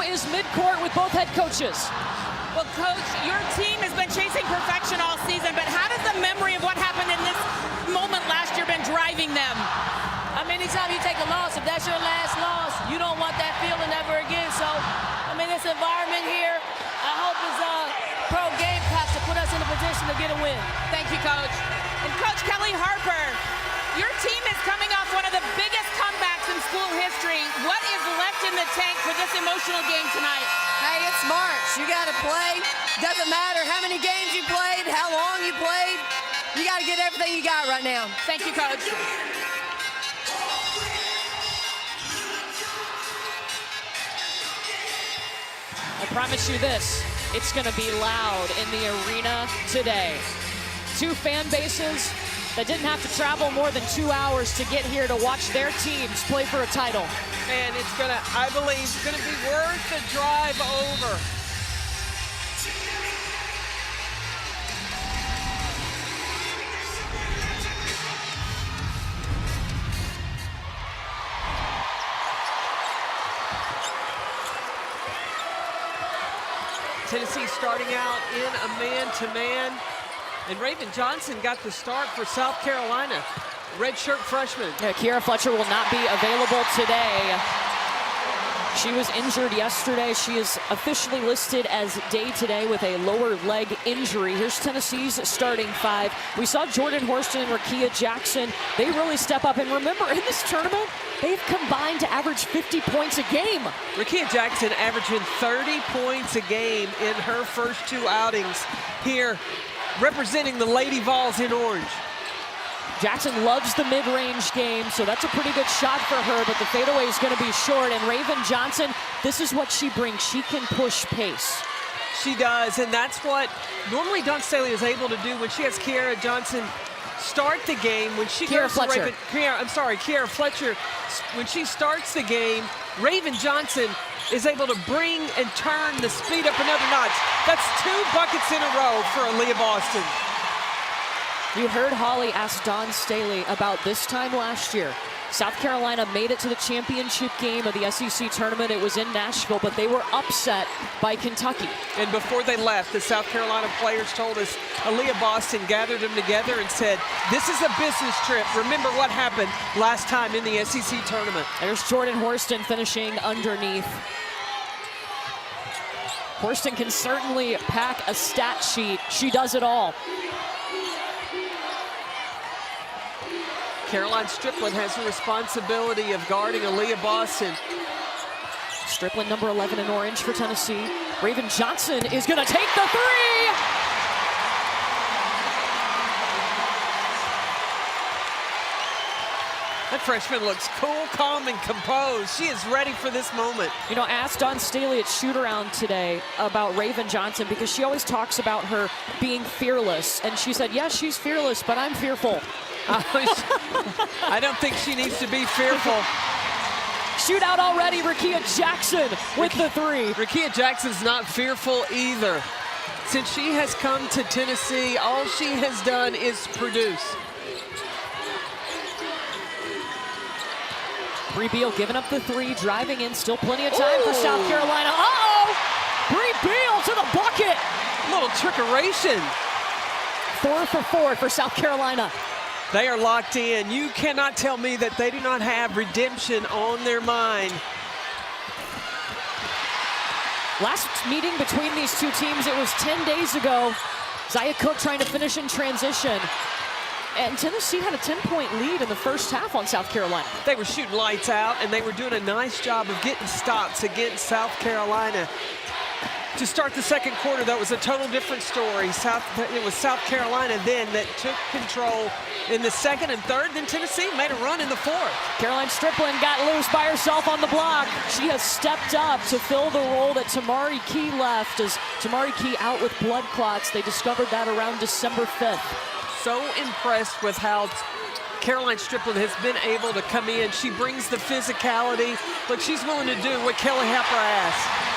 is midcourt with both head coaches. Well, Coach, your team has been chasing perfection all season, but how does the memory of what happened in this moment last year been driving them? I mean, anytime you take a loss, if that's your last loss, you don't want that feeling ever again. So, I mean, this environment here, I hope it's pro game cops to put us in a position to get a win. Thank you, Coach. And Coach Kellie Harper, your team is coming off one of the biggest comebacks in school history. What is left in the tank for this emotional game tonight? Hey, it's March. You got to play. Doesn't matter how many games you played, how long you played. You got to get everything you got right now. Thank you, Coach. I promise you this, it's going to be loud in the arena today. Two fan bases that didn't have to travel more than 2 hours to get here to watch their teams play for a title. And it's going to, I believe, it's going to be worth the drive over. Tennessee starting out in a man-to-man. And Raven Johnson got the start for South Carolina. Redshirt freshman. Yeah, Kierra Fletcher will not be available today. She was injured yesterday. She is officially listed as day today with a lower leg injury. Here's Tennessee's starting five. We saw Jordan Horston and Rickea Jackson. They really step up. And remember, in this tournament, they've combined to average 50 points a game. Rickea Jackson averaging 30 points a game in her first two outings here, representing the Lady Vols in orange. Jackson loves the mid-range game, so that's a pretty good shot for her, but the fadeaway is going to be short. And Raven Johnson, this is what she brings. She can push pace. She does, and that's what normally Dawn Staley is able to do when she has Kierra Johnson start the game. When she Kierra goes Fletcher. to Raven, Kierra Fletcher, when she starts the game, Raven Johnson is able to bring and turn the speed up another notch. That's 2 buckets in a row for Aaliyah Boston. You heard Holly ask Dawn Staley about this time last year. South Carolina made it to the championship game of the SEC tournament. It was in Nashville, but they were upset by Kentucky. And before they left, the South Carolina players told us Aaliyah Boston gathered them together and said, this is a business trip. Remember what happened last time in the SEC tournament. There's Jordan Horston finishing underneath. Horston can certainly pack a stat sheet. She does it all. Caroline Strickland has the responsibility of guarding Aaliyah Boston. Strickland, number 11 in orange for Tennessee. Raven Johnson is going to take the three. That freshman looks cool, calm, and composed. She is ready for this moment. You know, asked Dawn Staley at shoot-around today about Raven Johnson because she always talks about her being fearless. And she said, yes, she's fearless, but I'm fearful. I don't think she needs to be fearful. Shootout already, Rickea Jackson with the three. Rickea Jackson's not fearful either. Since she has come to Tennessee, all she has done is produce. Brea Beal giving up the three, driving in, still plenty of time for South Carolina. Uh-oh! Brea Beal to the bucket. Little trickeration. 4 for 4 for South Carolina. They are locked in. You cannot tell me that they do not have redemption on their mind. Last meeting between these two teams, it was 10 days ago. Zia Cooke trying to finish in transition. And Tennessee had a 10-point lead in the first half on South Carolina. They were shooting lights out, and they were doing a nice job of getting stops against South Carolina. To start the second quarter, that was a total different story. It was South Carolina then that took control in the second and third. Then Tennessee made a run in the fourth. Caroline Strickland got loose by herself on the block. She has stepped up to fill the role that Tamari Key left. As Tamari Key out with blood clots, they discovered that around December 5th. So impressed with how Caroline Strickland has been able to come in. She brings the physicality. Look, she's willing to do what Kellie Harper asks.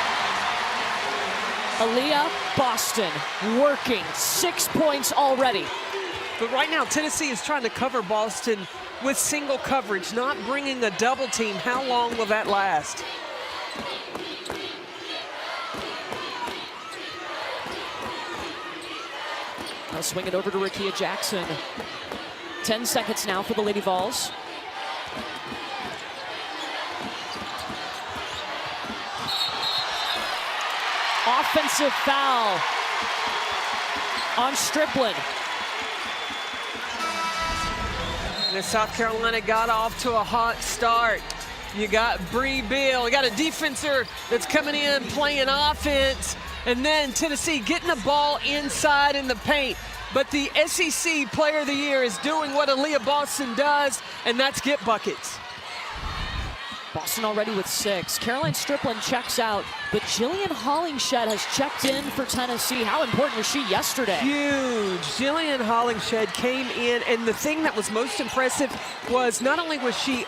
Aaliyah Boston working, 6 points already. But right now, Tennessee is trying to cover Boston with single coverage, not bringing a double team. How long will that last? They'll swing it over to Rickea Jackson. 10 seconds now for the Lady Vols. Offensive foul on Stripling. And South Carolina got off to a hot start. You got Bree Beal, you got a defenser that's coming in playing offense, and then Tennessee getting the ball inside in the paint. But the SEC Player of the Year is doing what Aaliyah Boston does, and that's get buckets. Boston already with 6. Caroline Stripling checks out, but Jillian Hollingshed has checked in for Tennessee. How important was she yesterday? Huge. Jillian Hollingshed came in, and the thing that was most impressive was not only was she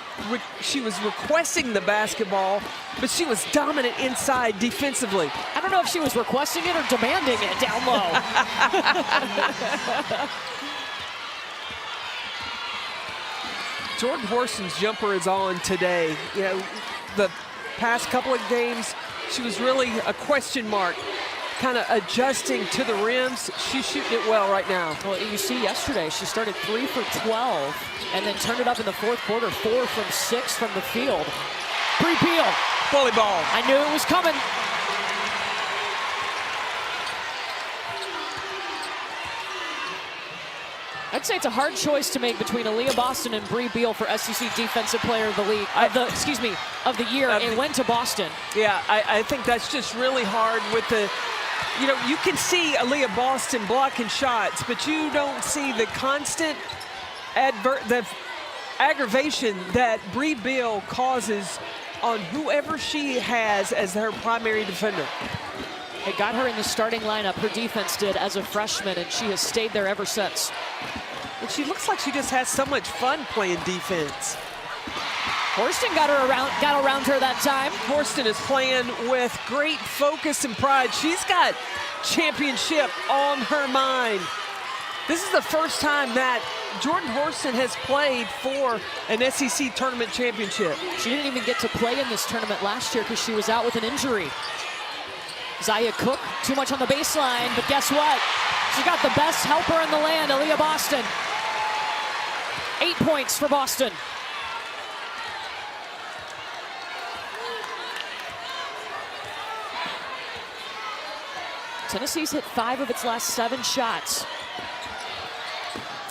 was requesting the basketball, but she was dominant inside defensively. I don't know if she was requesting it or demanding it down low. Jordan Horston's jumper is on today. You know, the past couple of games, she was really a question mark, kind of adjusting to the rims. She's shooting it well right now. Well, you see yesterday, she started 3 for 12 and then turned it up in the fourth quarter, 4 from 6 from the field. Bree Beal. Bully ball. I knew it was coming. I'd say it's a hard choice to make between Aaliyah Boston and Bree Beal for SEC Defensive Player of the League, of the year. It went to Boston. Yeah, I think that's just really hard with the, you know, you can see Aaliyah Boston blocking shots, but you don't see the constant the aggravation that Bree Beal causes on whoever she has as her primary defender. It got her in the starting lineup, her defense did, as a freshman, and she has stayed there ever since. And she looks like she just has so much fun playing defense. Horston got around her that time. Horston is playing with great focus and pride. She's got championship on her mind. This is the first time that Jordan Horston has played for an SEC tournament championship. She didn't even get to play in this tournament last year because she was out with an injury. Zaya Cook, too much on the baseline, but guess what? She's got the best helper in the land, Aaliyah Boston. 8 points for Boston. Tennessee's hit 5 of its last 7 shots.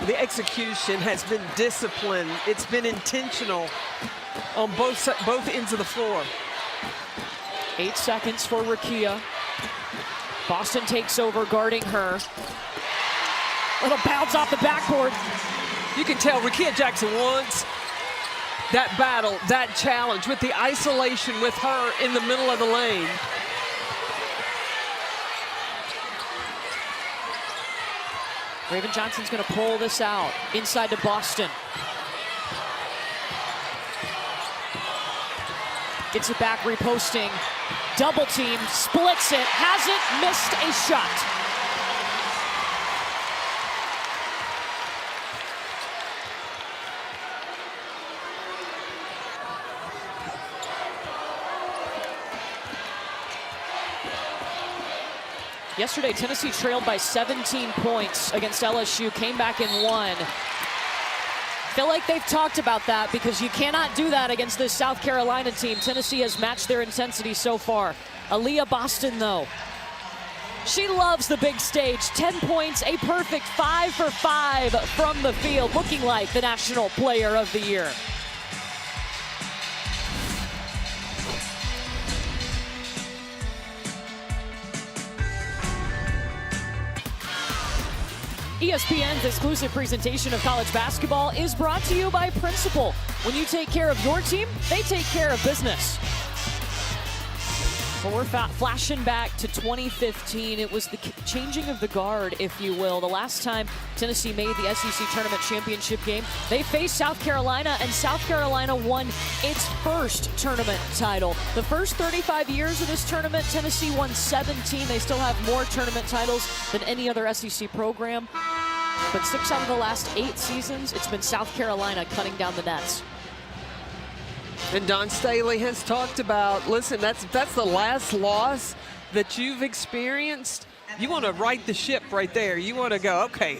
The execution has been disciplined. It's been intentional on both ends of the floor. 8 seconds for Rickea. Boston takes over, guarding her. Little bounce off the backboard. You can tell Rickea Jackson wants that battle, that challenge with the isolation with her in the middle of the lane. Raven Johnson's going to pull this out inside to Boston. Gets it back, reposting. Double team, splits it, hasn't missed a shot. Yesterday, Tennessee trailed by 17 points against LSU, came back and won. Feel like they've talked about that because you cannot do that against this South Carolina team. Tennessee has matched their intensity so far. Aaliyah Boston, though, she loves the big stage. 10 points, a perfect 5 for 5 from the field, looking like the National Player of the Year. ESPN's exclusive presentation of college basketball is brought to you by Principal. When you take care of your team, they take care of business. Well, we're flashing back to 2015. It was the changing of the guard, if you will. The last time Tennessee made the SEC Tournament Championship game, they faced South Carolina, and South Carolina won its first tournament title. The first 35 years of this tournament, Tennessee won 17. They still have more tournament titles than any other SEC program. But 6 out of the last 8 seasons, it's been South Carolina cutting down the nets. And Dawn Staley has talked about, listen, that's the last loss that you've experienced. You want to right the ship right there. You want to go, okay,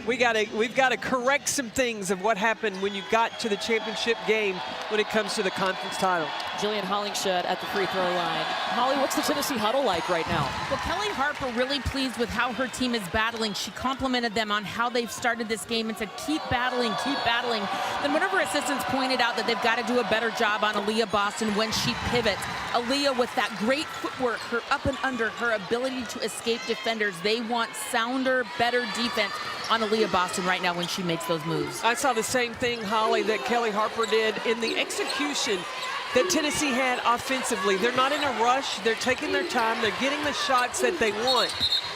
we've got to correct some things of what happened when you got to the championship game when it comes to the conference title. Jillian Hollingshed at the free throw line. Holly, what's the Tennessee huddle like right now? Well, Kelly Harper really pleased with how her team is battling. She complimented them on how they've started this game and said, keep battling, keep battling. Then one of her assistants pointed out that they've got to do a better job on Aaliyah Boston when she pivots. Aaliyah with that great footwork, her up and under, her ability to escape defenders. They want sounder, better defense on Aaliyah Boston right now when she makes those moves. I saw the same thing, Holly, that Kelly Harper did in the execution that Tennessee had offensively. They're not in a rush. They're taking their time. They're getting the shots that they want.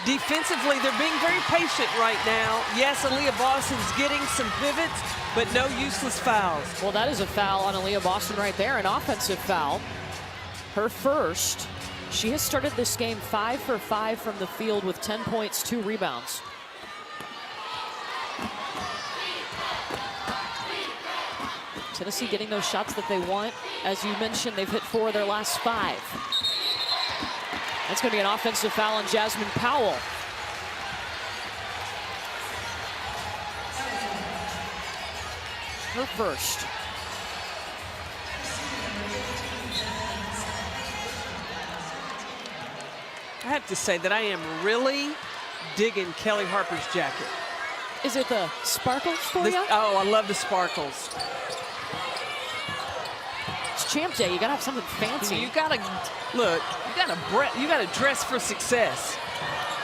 Defensively, they're being very patient right now. Yes, Aaliyah Boston's getting some pivots, but no useless fouls. Well, that is a foul on Aaliyah Boston right there, an offensive foul. Her first. She has started this game 5 for 5 from the field with 10 points, 2 rebounds. Tennessee getting those shots that they want. As you mentioned, they've hit 4 of their last 5. That's going to be an offensive foul on Jasmine Powell. Her first. I have to say that I am really digging Kelly Harper's jacket. Is it the sparkles for you? Oh, I love the sparkles. It's champ day. You gotta have something fancy. You gotta look. You gotta dress for success.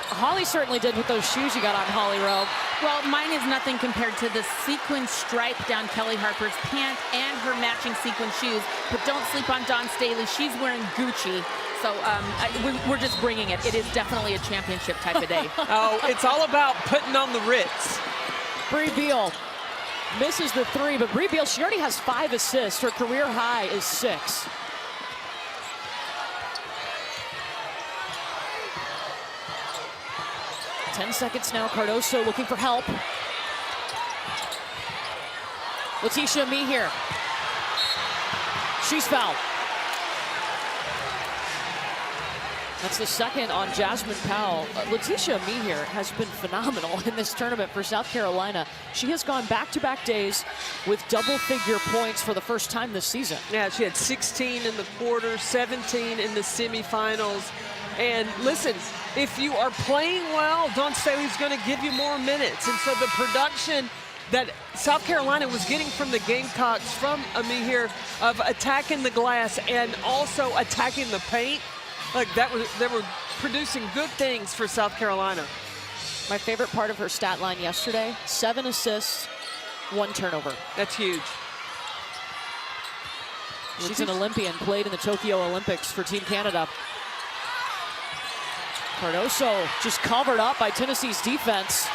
Holly certainly did with those shoes you got on, Holly Rowe. Well, mine is nothing compared to the sequin stripe down Kelly Harper's pants and her matching sequin shoes. But don't sleep on Dawn Staley. She's wearing Gucci. So we're just bringing it. It is definitely a championship type of day. Oh, it's all about putting on the Ritz. Brea Beal misses the 3, but Brea Beal, she already has 5 assists. Her career high is 6. Ten seconds now. Cardoso looking for help. Letitia Amihere. She's fouled. That's the second on Jasmine Powell. Letitia Amihere has been phenomenal in this tournament for South Carolina. She has gone back-to-back days with double-figure points for the first time this season. Yeah, she had 16 in the quarter, 17 in the semifinals. And listen, if you are playing well, Dawn Staley's going to give you more minutes. And so the production that South Carolina was getting from the Gamecocks, from Amihere, of attacking the glass and also attacking the paint, like they were producing good things for South Carolina. My favorite part of her stat line yesterday, 7 assists, 1 turnover. That's huge. She's an Olympian, played in the Tokyo Olympics for Team Canada. Cardoso just covered up by Tennessee's defense.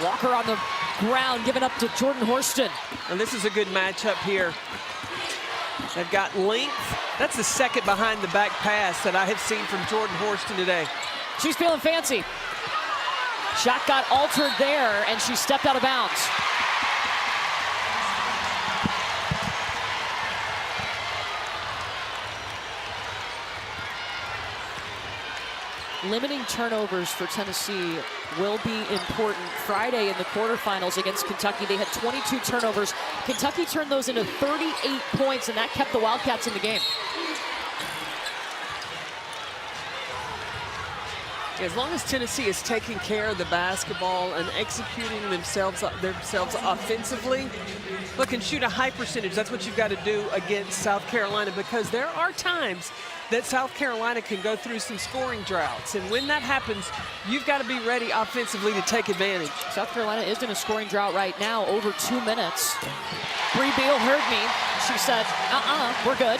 Walker on the ground, giving up to Jordan Horston. And this is a good matchup here. They've got length. That's the second behind the back pass that I have seen from Jordan Horston today. She's feeling fancy. Shot got altered there, and she stepped out of bounds. Limiting turnovers for Tennessee will be important. Friday in the quarterfinals against Kentucky, they had 22 turnovers. Kentucky turned those into 38 points, and that kept the Wildcats in the game. As long as Tennessee is taking care of the basketball and executing themselves offensively, look, and shoot a high percentage. That's what you've got to do against South Carolina, because there are times that South Carolina can go through some scoring droughts. And when that happens, you've got to be ready offensively to take advantage. South Carolina is in a scoring drought right now, over 2 minutes. Brea Beal heard me. She said, we're good.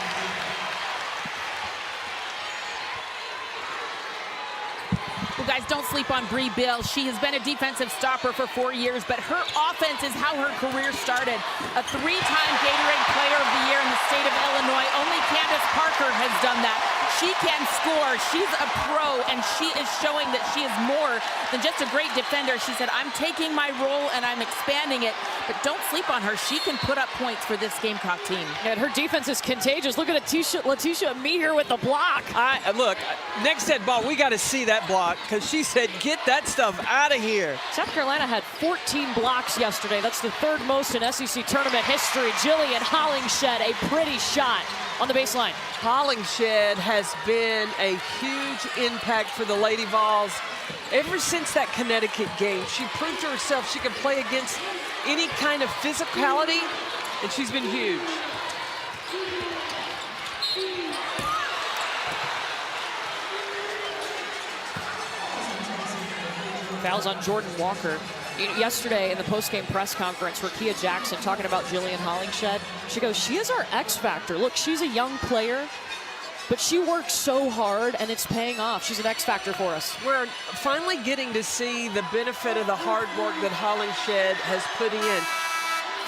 Well, guys, don't sleep on Brea Beal. She has been a defensive stopper for 4 years, but her offense is how her career started. A 3-time Gatorade Player of the Year in the state of Illinois. Only Candace Parker has done that. She can score. She's a pro, and she is showing that she is more than just a great defender. She said, I'm taking my role and I'm expanding it, but don't sleep on her. She can put up points for this Gamecock team. And her defense is contagious. Look at Letitia Meaher with the block. Look, next dead ball, we got to see that block because she said, get that stuff out of here. South Carolina had 14 blocks yesterday. That's the third most in SEC tournament history. Jillian Hollingshed, a pretty shot on the baseline. Hollingshed has been a huge impact for the Lady Vols. Ever since that Connecticut game, she proved to herself she can play against any kind of physicality, and she's been huge. Fouls on Jordan Walker. Yesterday in the post-game press conference, Rakia Jackson talking about Jillian Hollingshed. She goes, she is our X factor. Look, she's a young player, but she works so hard and it's paying off. She's an X factor for us. We're finally getting to see the benefit of the hard work that Hollingshed has put in.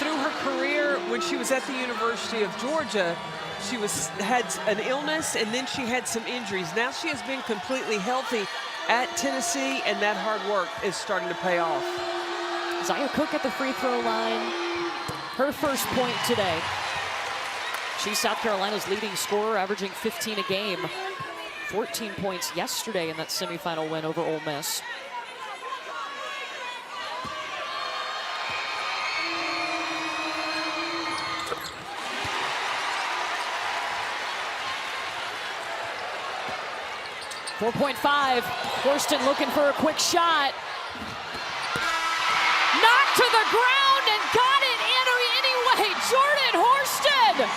Through her career, when she was at the University of Georgia, she had an illness and then she had some injuries. Now she has been completely healthy at Tennessee, and that hard work is starting to pay off. Zia Cook at the free throw line. Her first point today. She's South Carolina's leading scorer, averaging 15 a game. 14 points yesterday in that semifinal win over Ole Miss. .5. Horston looking for a quick shot. Knocked to the ground and got it in anyway. Jordan Horston.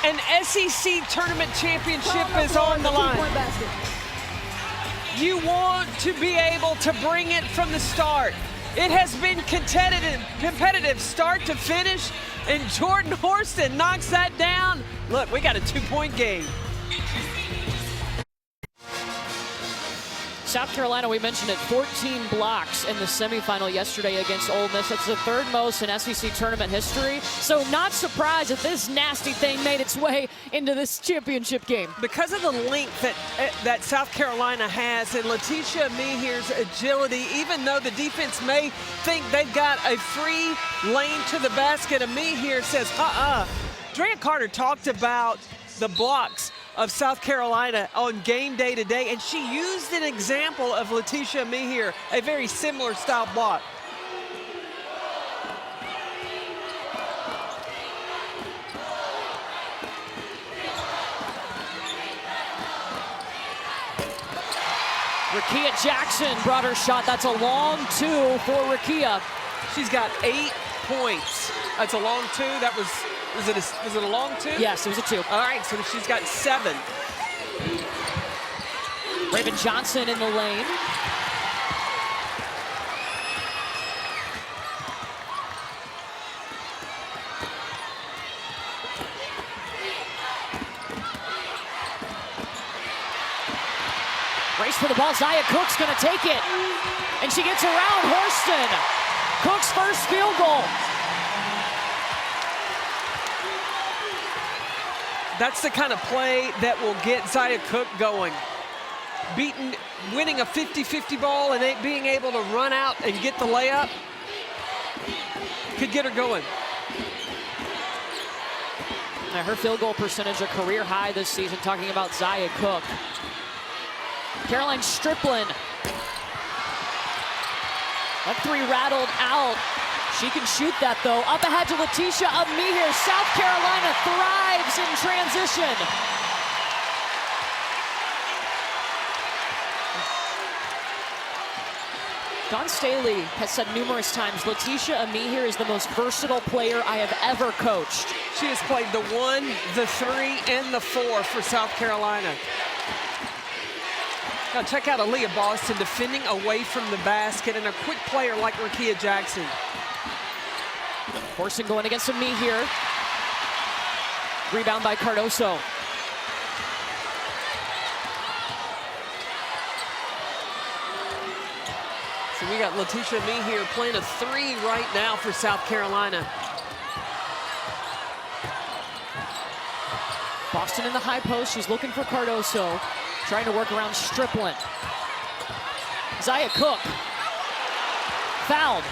An SEC tournament championship is on the line. You want to be able to bring it from the start. It has been competitive start to finish, and Jordan Horston knocks that down. Look, we got a 2-point game. South Carolina, we mentioned it, 14 blocks in the semifinal yesterday against Ole Miss. That's the third most in SEC tournament history. So not surprised that this nasty thing made its way into this championship game. Because of the length that South Carolina has and Letitia Meaher's agility, even though the defense may think they've got a free lane to the basket, Meaher says, Drea Carter talked about the blocks of South Carolina on game day today, and she used an example of Letitia Meaher, a very similar style block. Rakia Jackson brought her shot. That's a long two for Rakia. She's got 8 points. That's a long two. That was it a long two? Yes, it was a two. All right, so she's got 7. Raven Johnson in the lane. Race for the ball. Zia Cook's going to take it. And she gets around Horston. Cook's first field goal. That's the kind of play that will get Zia Cook going. Winning a 50-50 ball and being able to run out and get the layup could get her going. Now her field goal percentage a career high this season, talking about Zia Cook. Caroline Strickland. That three rattled out. She can shoot that though. Up ahead to Letitia Meaher. South Carolina thrives in transition. Don Staley has said numerous times, Letitia Meaher is the most versatile player I have ever coached. She has played the 1, the 3, and the 4 for South Carolina. Now check out Aaliyah Boston defending away from the basket, and a quick player like Rakia Jackson. Horston going against Meaher. Rebound by Cardoso. So we got Letitia Me here playing a 3 right now for South Carolina. Boston in the high post. She's looking for Cardoso. Trying to work around Stripling. Zia Cook. Fouled.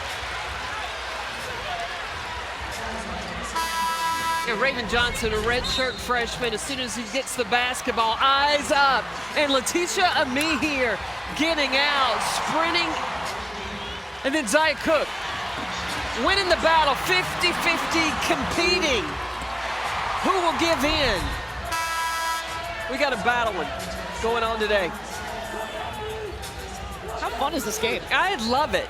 And Raven Johnson, a redshirt freshman, as soon as he gets the basketball, eyes up. And Letitia Ami here getting out, sprinting. And then Zia Cook winning the battle, 50-50 competing. Who will give in? We got a battling going on today. How fun is this game? I love it.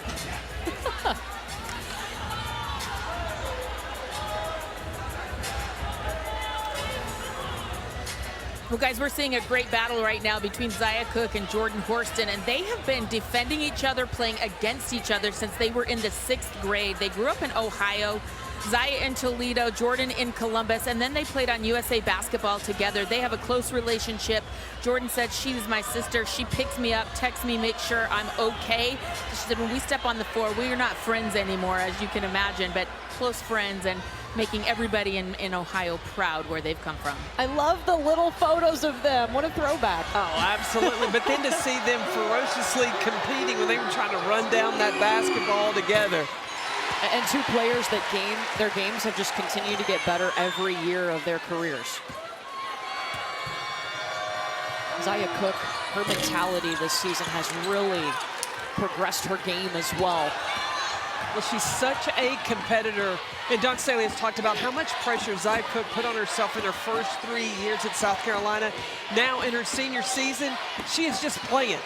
Well, guys, we're seeing a great battle right now between Zia Cook and Jordan Horston, and they have been defending each other, playing against each other since they were in the 6th grade. They grew up in Ohio, Zia in Toledo, Jordan in Columbus, and then they played on USA Basketball together. They have a close relationship. Jordan said, she's my sister. She picks me up, texts me, makes sure I'm okay. She said, when we step on the floor, we are not friends anymore, as you can imagine, but close friends and making everybody in Ohio proud where they've come from. I love the little photos of them. What a throwback. Oh, absolutely. But then to see them ferociously competing when they were trying to run down that basketball together. And two players that their games have just continued to get better every year of their careers. Zia Cook, her mentality this season has really progressed her game as well. Well, she's such a competitor. And Dawn Staley has talked about how much pressure Zia Cook put on herself in her first 3 years at South Carolina. Now in her senior season, she is just playing.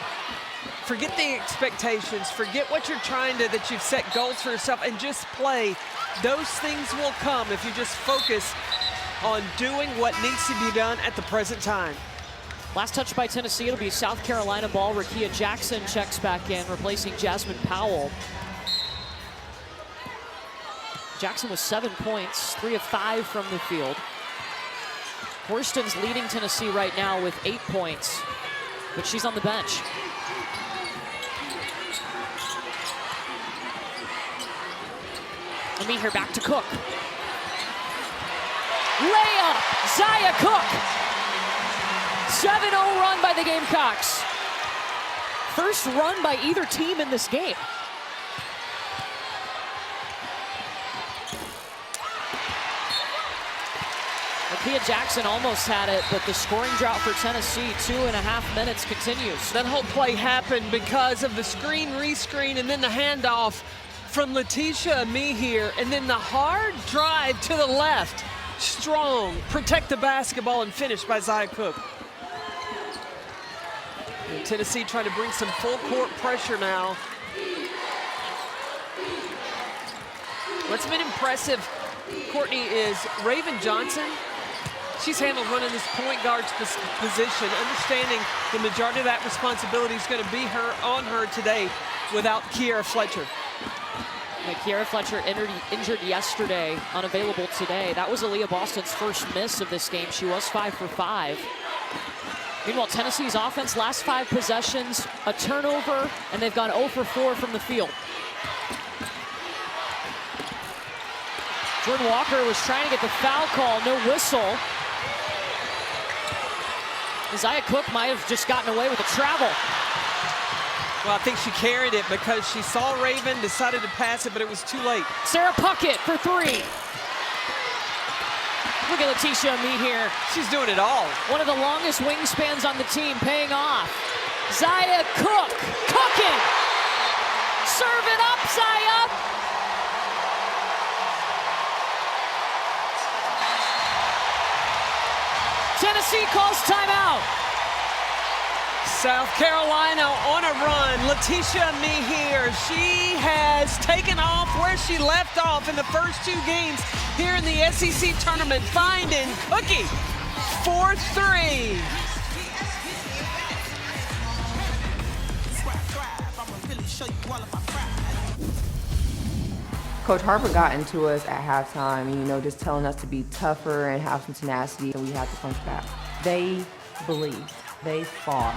Forget the expectations, forget what you're that you've set goals for yourself, and just play. Those things will come if you just focus on doing what needs to be done at the present time. Last touch by Tennessee, it'll be South Carolina ball. Rakia Jackson checks back in, replacing Jasmine Powell. Jackson with 7 points, 3 of 5 from the field. Horston's leading Tennessee right now with 8 points, but she's on the bench. Let me hear back to Cook. Layup, Zia Cook. 7-0 run by the Gamecocks. First run by either team in this game. Rakia Jackson almost had it, but the scoring drought for Tennessee, 2.5 minutes, continues. That whole play happened because of the screen, rescreen, and then the handoff from Letitia Me here, and then the hard drive to the left. Strong, protect the basketball, and finish by Zia Cook. And Tennessee trying to bring some full court pressure now. What's been impressive, Courtney, is Raven Johnson. She's handled running this point guard's position, understanding the majority of that responsibility is going to be on her today without Kiera Fletcher. Kiera Fletcher injured yesterday, unavailable today. That was Aaliyah Boston's first miss of this game. She was 5 for 5. Meanwhile, Tennessee's offense, last 5 possessions, a turnover, and they've gone 0 for 4 from the field. Jordan Walker was trying to get the foul call, no whistle. Zia Cook might have just gotten away with a travel. Well, I think she carried it because she saw Raven, decided to pass it, but it was too late. Sarah Puckett for 3. Look at Letitia Me here. She's doing it all. One of the longest wingspans on the team, paying off. Zia Cook, cooking. Serve it up, Zia. Tennessee calls timeout. South Carolina on a run. Letitia Me here. She has taken off where she left off in the first 2 games here in the SEC tournament, finding Cookie for 3. Coach Harper got into us at halftime, you know, just telling us to be tougher and have some tenacity, and we had to punch back. They believed. They fought.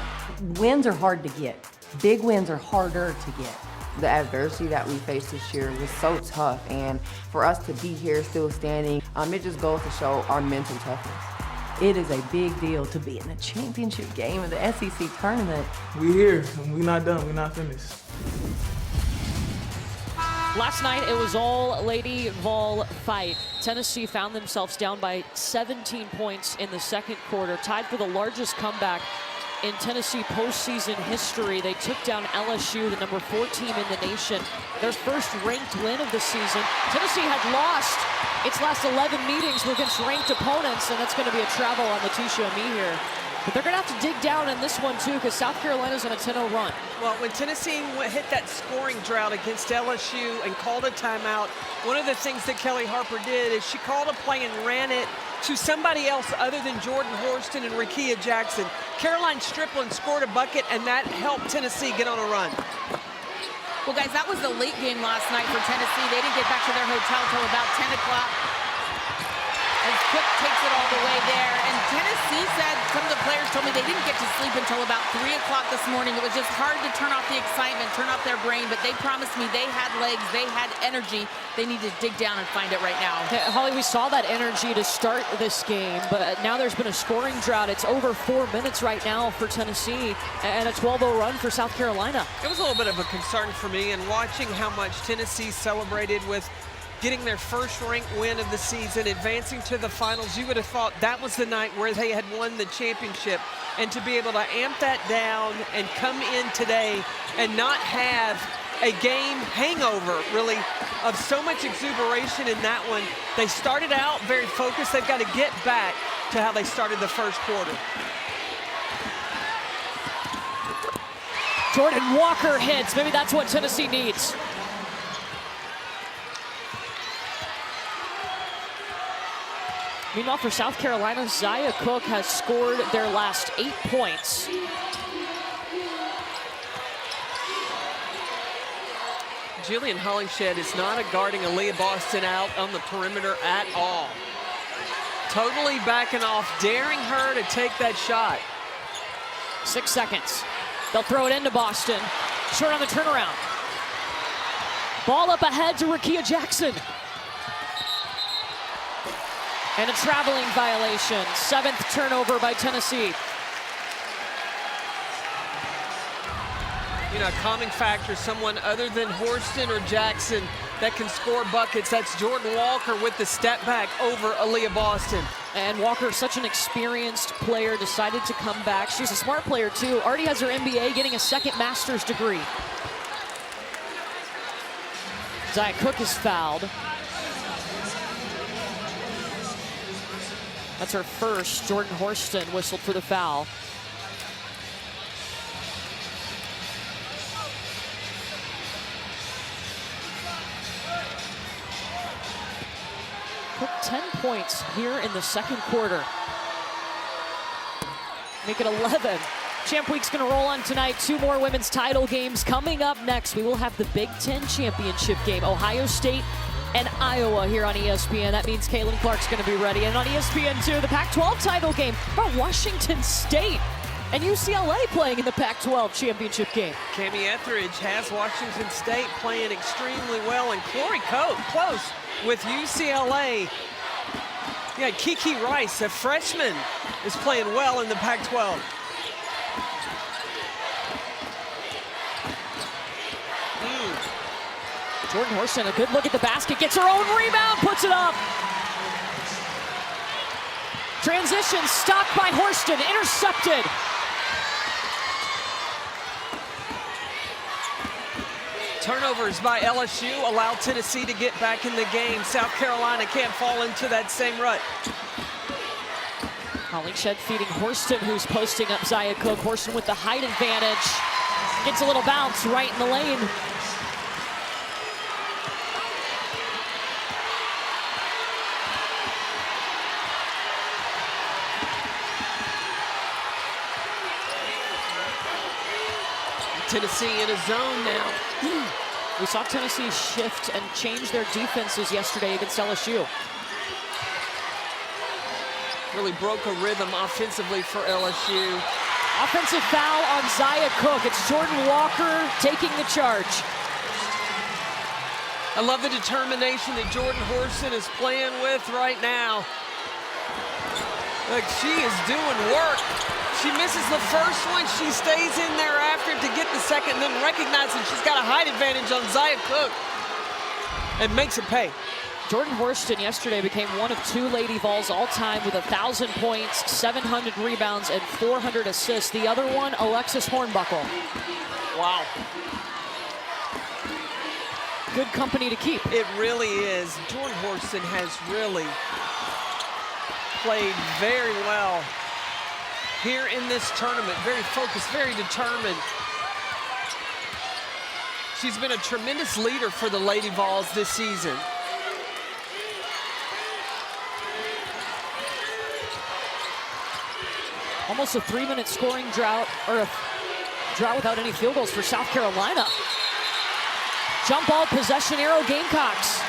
Wins are hard to get. Big wins are harder to get. The adversity that we faced this year was so tough, and for us to be here still standing, it just goes to show our mental toughness. It is a big deal to be in a championship game of the SEC tournament. We here, and we not done, we not finished. Last night, it was all Lady Vol fight. Tennessee found themselves down by 17 points in the second quarter, tied for the largest comeback in Tennessee postseason history. They took down LSU, the number 4 team in the nation, their first ranked win of the season. Tennessee had lost its last 11 meetings against ranked opponents, and that's going to be a travel on Letitia Amy here. But they're going to have to dig down in this one, too, because South Carolina's on a 10-0 run. Well, when Tennessee hit that scoring drought against LSU and called a timeout, one of the things that Kelly Harper did is she called a play and ran it to somebody else other than Jordan Horston and Rickea Jackson. Caroline Strickland scored a bucket, and that helped Tennessee get on a run. Well, guys, that was the late game last night for Tennessee. They didn't get back to their hotel till about 10 o'clock. As Cook takes it all the way there. And Tennessee said, some of the players told me they didn't get to sleep until about 3 o'clock this morning. It was just hard to turn off the excitement, turn off their brain, but they promised me they had legs, they had energy. They need to dig down and find it right now. Holly, we saw that energy to start this game, but now there's been a scoring drought. It's over 4 minutes right now for Tennessee and a 12-0 run for South Carolina. It was a little bit of a concern for me, and watching how much Tennessee celebrated with getting their first ranked win of the season, advancing to the finals. You would have thought that was the night where they had won the championship. And to be able to amp that down and come in today and not have a game hangover, really, of so much exuberation in that one. They started out very focused. They've got to get back to how they started the first quarter. Jordan Walker hits. Maybe that's what Tennessee needs. Meanwhile, for South Carolina, Zia Cook has scored their last 8 points. Jillian Hollingshed is not guarding Aaliyah Boston out on the perimeter at all. Totally backing off, daring her to take that shot. 6 seconds. They'll throw it into Boston. Short on the turnaround. Ball up ahead to Rickea Jackson. And a traveling violation. 7th turnover by Tennessee. You know, a calming factor, someone other than Horston or Jackson that can score buckets. That's Jordan Walker with the step back over Aaliyah Boston. And Walker, such an experienced player, decided to come back. She's a smart player, too. Already has her MBA, getting a second master's degree. Zia Cook is fouled. That's her first. Jordan Horston whistled for the foul. Cook 10 points here in the second quarter. Make it 11. Champ Week's gonna roll on tonight. 2 more women's title games coming up next. We will have the Big Ten championship game. Ohio State and Iowa here on ESPN. That means Caitlin Clark's going to be ready. And on ESPN2, the Pac-12 title game. Washington State and UCLA playing in the Pac-12 championship game. Cami Etheridge has Washington State playing extremely well, and Corey close with UCLA. Yeah, Kiki Rice, a freshman, is playing well in the Pac-12. Jordan Horston, a good look at the basket, gets her own rebound, puts it up. Transition stopped by Horston, intercepted. Turnovers by LSU allow Tennessee to get back in the game. South Carolina can't fall into that same rut. Hollingshed feeding Horston, who's posting up Zia Cook. Horston with the height advantage. Gets a little bounce right in the lane. Tennessee in a zone now. We saw Tennessee shift and change their defenses yesterday against LSU. Really broke a rhythm offensively for LSU. Offensive foul on Zia Cook. It's Jordan Walker taking the charge. I love the determination that Jordan Horston is playing with right now. Like, she is doing work. She misses the first one. She stays in there after to get the second, and then recognizing she's got a height advantage on Zia Cooke and makes it pay. Jordan Horston yesterday became one of 2 Lady Vols all-time with 1,000 points, 700 rebounds, and 400 assists. The other one, Alexis Hornbuckle. Wow. Good company to keep. It really is. Jordan Horston has really played very well here in this tournament. Very focused, very determined. She's been a tremendous leader for the Lady Vols this season. Almost a 3-minute scoring drought, or a drought without any field goals for South Carolina. Jump ball possession arrow, Gamecocks.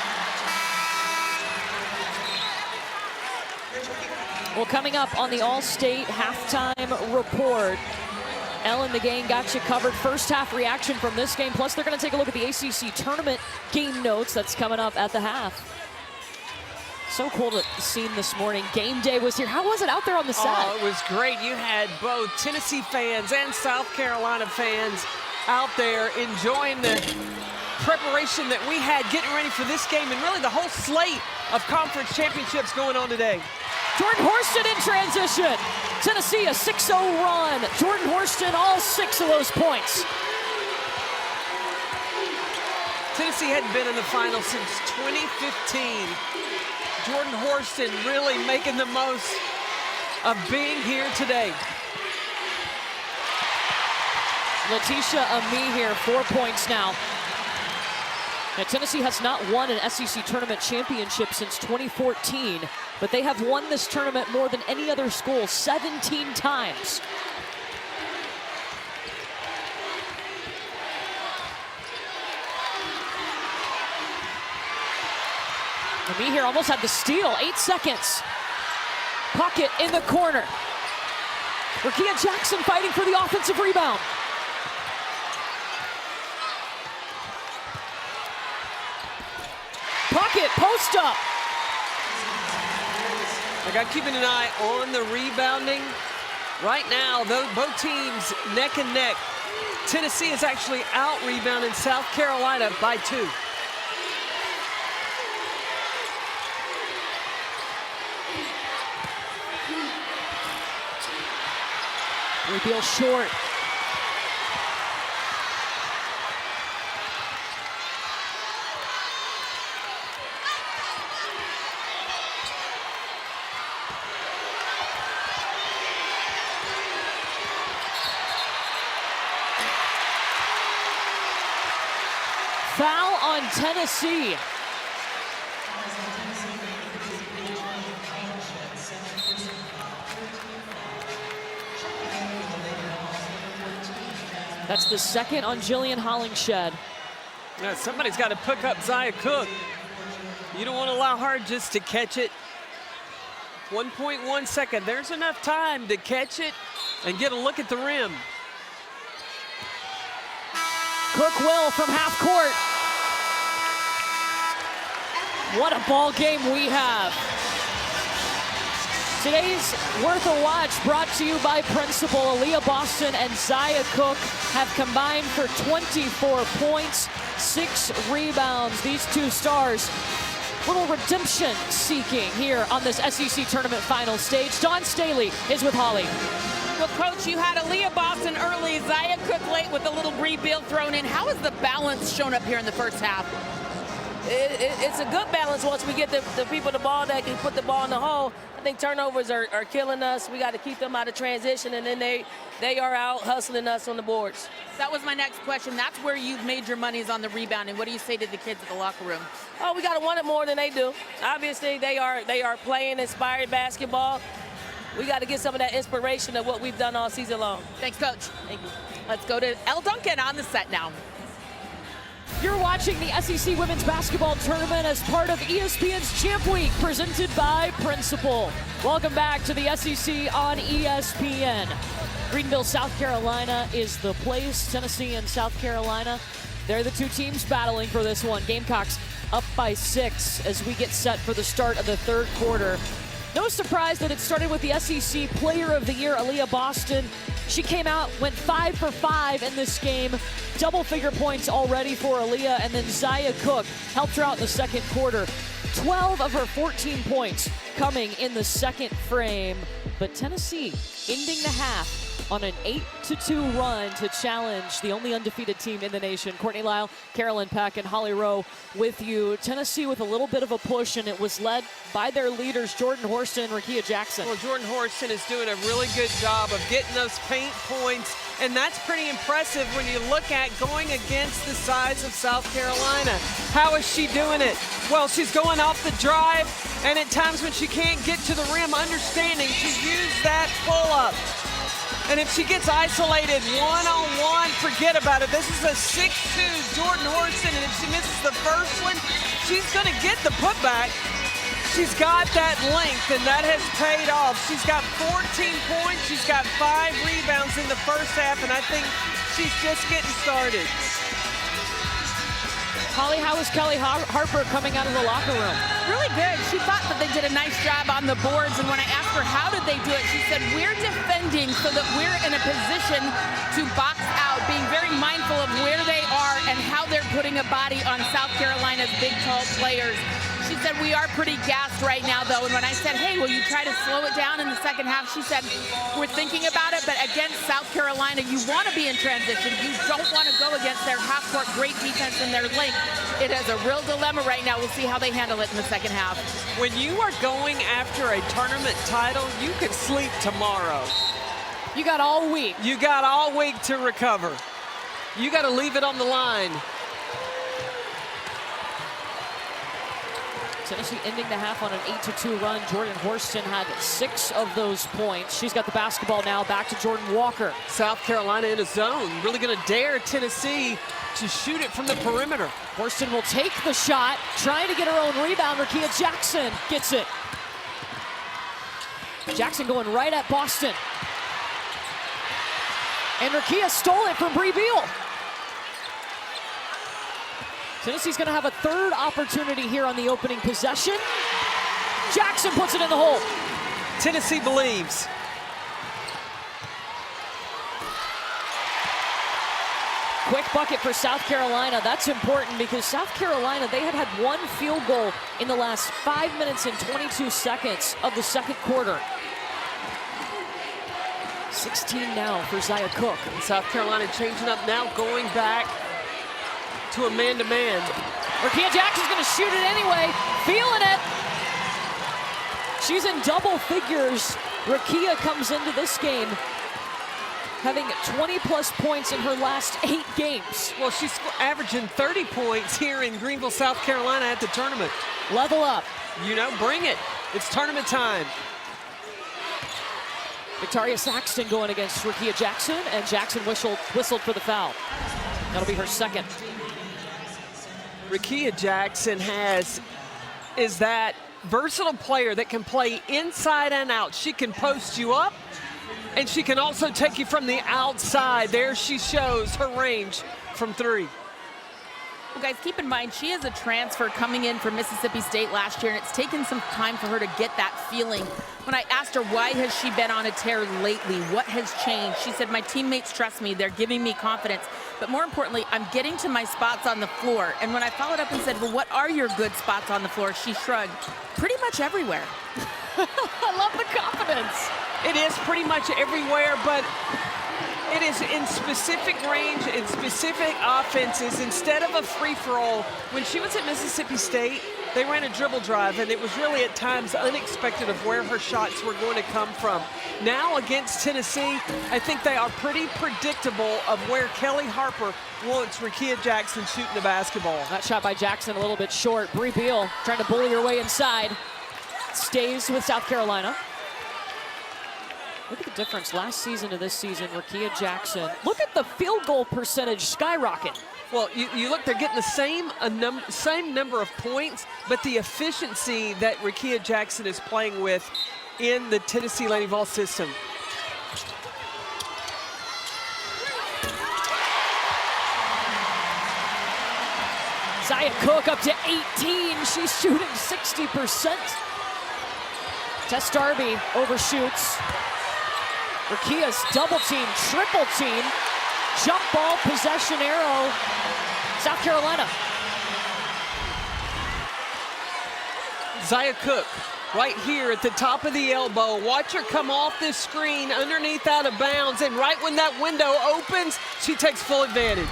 Well, coming up on the All-State halftime report, Ellen, the gang got you covered. First half reaction from this game, plus they're going to take a look at the ACC tournament game notes that's coming up at the half. So cool to see this morning. Game day was here. How was it out there on the set? Oh, it was great. You had both Tennessee fans and South Carolina fans out there enjoying the preparation that we had getting ready for this game, and really the whole slate of conference championships going on today. Jordan Horston in transition. Tennessee a 6-0 run. Jordan Horston all 6 of those points. Tennessee hadn't been in the final since 2015. Jordan Horston really making the most of being here today. Letitia Ami here, 4 points now. Now, Tennessee has not won an SEC tournament championship since 2014, but they have won this tournament more than any other school, 17 times. Ami here almost had the steal, 8 seconds. Pocket in the corner. Rakia Jackson fighting for the offensive rebound. Pocket, post up. I got keeping an eye on the rebounding. Right now, both teams neck and neck. Tennessee is actually out-rebounding South Carolina by 2. Reveal short. Foul on Tennessee. That's the second on Jillian Hollingshed. Yeah, somebody's got to pick up Zia Cooke. You don't want to allow her just to catch it. 1.1 second. There's enough time to catch it and get a look at the rim. Cooke will from half court. What a ball game we have. Today's Worth a Watch brought to you by Principal. Aaliyah Boston and Zia Cooke have combined for 24 points, 6 rebounds. These two stars, little redemption seeking here on this SEC tournament final stage. Dawn Staley is with Holly. Well, Coach, you had Aaliyah Boston early, Zia Cooke late with a little rebuild thrown in. How has the balance shown up here in the first half? It's a good balance once we get the people the ball that can put the ball in the hole. I think turnovers are killing us. We got to keep them out of transition, and then they are out hustling us on the boards. That was my next question. That's where you've made your money, is on the rebounding. What do you say to the kids at the locker room? Oh, we got to want it more than they do. Obviously, they are playing inspired basketball. We got to get some of that inspiration of what we've done all season long. Thanks, Coach. Thank you. Let's go to Elle Duncan on the set now. You're watching the SEC Women's Basketball Tournament as part of ESPN's Champ Week, presented by Principal. Welcome back to the SEC on ESPN. Greenville, South Carolina is the place. Tennessee and South Carolina, they're the two teams battling for this one. Gamecocks up by 6 as we get set for the start of the third quarter. No surprise that it started with the SEC Player of the Year, Aaliyah Boston. She came out, went 5 for 5 in this game. Double-figure points already for Aaliyah, and then Zia Cook helped her out in the second quarter. 12 of her 14 points coming in the second frame. But Tennessee ending the half on an 8-2 run to challenge the only undefeated team in the nation. Courtney Lyle, Carolyn Peck, and Holly Rowe with you. Tennessee with a little bit of a push, and it was led by their leaders, Jordan Horston and Rakia Jackson. Well, Jordan Horston is doing a really good job of getting those paint points, and that's pretty impressive when you look at going against the size of South Carolina. How is she doing it? Well, she's going off the drive, and at times when she can't get to the rim, understanding to use that pull-up. And if she gets isolated one-on-one, forget about it. This is a 6'2" Jordan Horston, and if she misses the first one, she's going to get the putback. She's got that length, and that has paid off. She's got 14 points. She's got 5 rebounds in the first half, and I think she's just getting started. Holly, how was Kelly Harper coming out of the locker room? Really good. She thought that they did a nice job on the boards, and when I asked her how did they do it, she said, we're defending so that we're in a position to box out, being very mindful of where they are and how they're putting a body on South Carolina's big, tall players. She said, we are pretty gassed right now, though. And when I said, hey, will you try to slow it down in the second half? She said, we're thinking about it, but against South Carolina, you want to be in transition. You don't want to go against their half-court great defense and their length. It is a real dilemma right now. We'll see how they handle it in the second half. When you are going after a tournament title, you could sleep tomorrow. You got all week. You got all week to recover. You got to leave it on the line. Tennessee ending the half on an 8-2 run. Jordan Horston had 6 of those points. She's got the basketball now. Back to Jordan Walker. South Carolina in a zone. Really going to dare Tennessee to shoot it from the perimeter. Horston will take the shot, trying to get her own rebound. Rakia Jackson gets it. Jackson going right at Boston. And Rakia stole it from Bree Beal. Tennessee's going to have a third opportunity here on the opening possession. Jackson puts it in the hole. Tennessee believes. Quick bucket for South Carolina. That's important because South Carolina, they had one field goal in the last 5 minutes and 22 seconds of the second quarter. 16 now for Zia Cook. And South Carolina changing up now, going back to a man-to-man. Rakia Jackson's going to shoot it anyway, feeling it. She's in double figures. Rakia comes into this game having 20-plus points in her last 8 games. Well, she's averaging 30 points here in Greenville, South Carolina at the tournament. Level up. You know, bring it. It's tournament time. Victoria Saxton going against Rakia Jackson, and Jackson whistled for the foul. That'll be her second. Rakia Jackson is that versatile player that can play inside and out. She can post you up, and she can also take you from the outside. There she shows her range from 3. Well, guys, keep in mind, she is a transfer coming in from Mississippi State last year, and it's taken some time for her to get that feeling. When I asked her, why has she been on a tear lately? What has changed? She said, my teammates trust me. They're giving me confidence. But more importantly, I'm getting to my spots on the floor. And when I followed up and said, well, what are your good spots on the floor? She shrugged, pretty much everywhere. I love the confidence. It is pretty much everywhere, but it is in specific range, in specific offenses. Instead of a free-for-all, when she was at Mississippi State, they ran a dribble drive, and it was really at times unexpected of where her shots were going to come from. Now against Tennessee, I think they are pretty predictable of where Kelly Harper wants Rakia Jackson shooting the basketball. That shot by Jackson a little bit short. Bree Beal trying to bully her way inside. Stays with South Carolina. Look at the difference last season to this season. Rakia Jackson. Look at the field goal percentage skyrocket. Well, you look, they're getting the same number of points, but the efficiency that Rakia Jackson is playing with in the Tennessee Lady Vol system. Zia Cook up to 18. She's shooting 60%. Tess Darby overshoots. Rakia's double team, triple team. Jump ball, possession arrow. South Carolina. Zia Cook right here at the top of the elbow. Watch her come off this screen underneath out of bounds, and right when that window opens, she takes full advantage.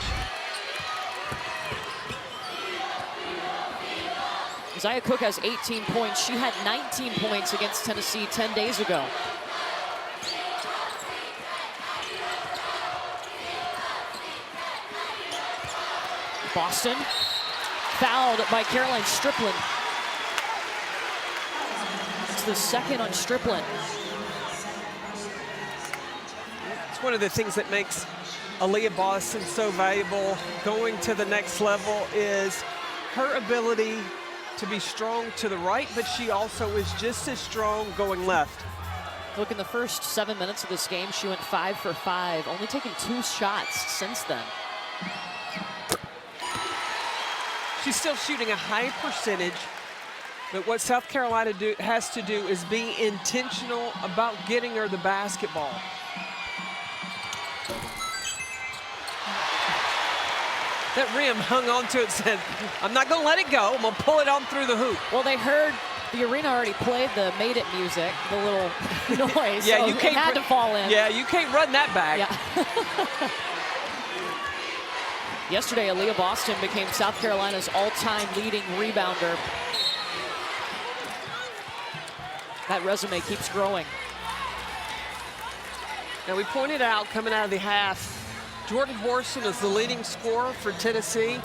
Zia Cook has 18 points. She had 19 points against Tennessee 10 days ago. Boston fouled by Caroline Strickland. It's the second on Strickland. It's one of the things that makes Aaliyah Boston so valuable going to the next level is her ability to be strong to the right, but she also is just as strong going left. Look, in the first 7 minutes of this game, she went 5 for 5, only taking 2 shots since then. She's still shooting a high percentage, but what South Carolina has to do is be intentional about getting her the basketball. That rim hung on to it, said, I'm not gonna let it go, I'm gonna pull it on through the hoop. Well, they heard the arena already played the Made It music, the little noise, Yeah, so you it can't had to fall in. Yeah, you can't run that back. Yeah. Yesterday, Aaliyah Boston became South Carolina's all-time leading rebounder. That resume keeps growing. Now, we pointed out coming out of the half, Jordan Borson is the leading scorer for Tennessee.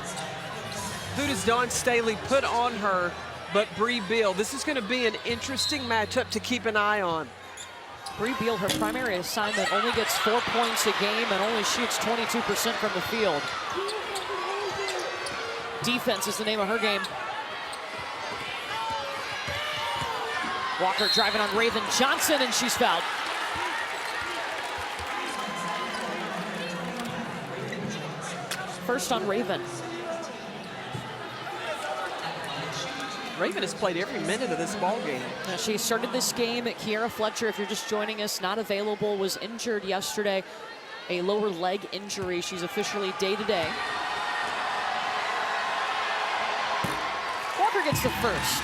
Who does Dawn Staley put on her but Bree Beal? This is going to be an interesting matchup to keep an eye on. Bree Beal, her primary assignment, only gets 4 points a game and only shoots 22% from the field. Defense is the name of her game. Walker driving on Raven Johnson, and she's fouled. First on Raven. Raven has played every minute of this ball game. Now, she started this game. Kiera Fletcher, if you're just joining us, not available, was injured yesterday. A lower leg injury. She's officially day-to-day. Walker gets the first.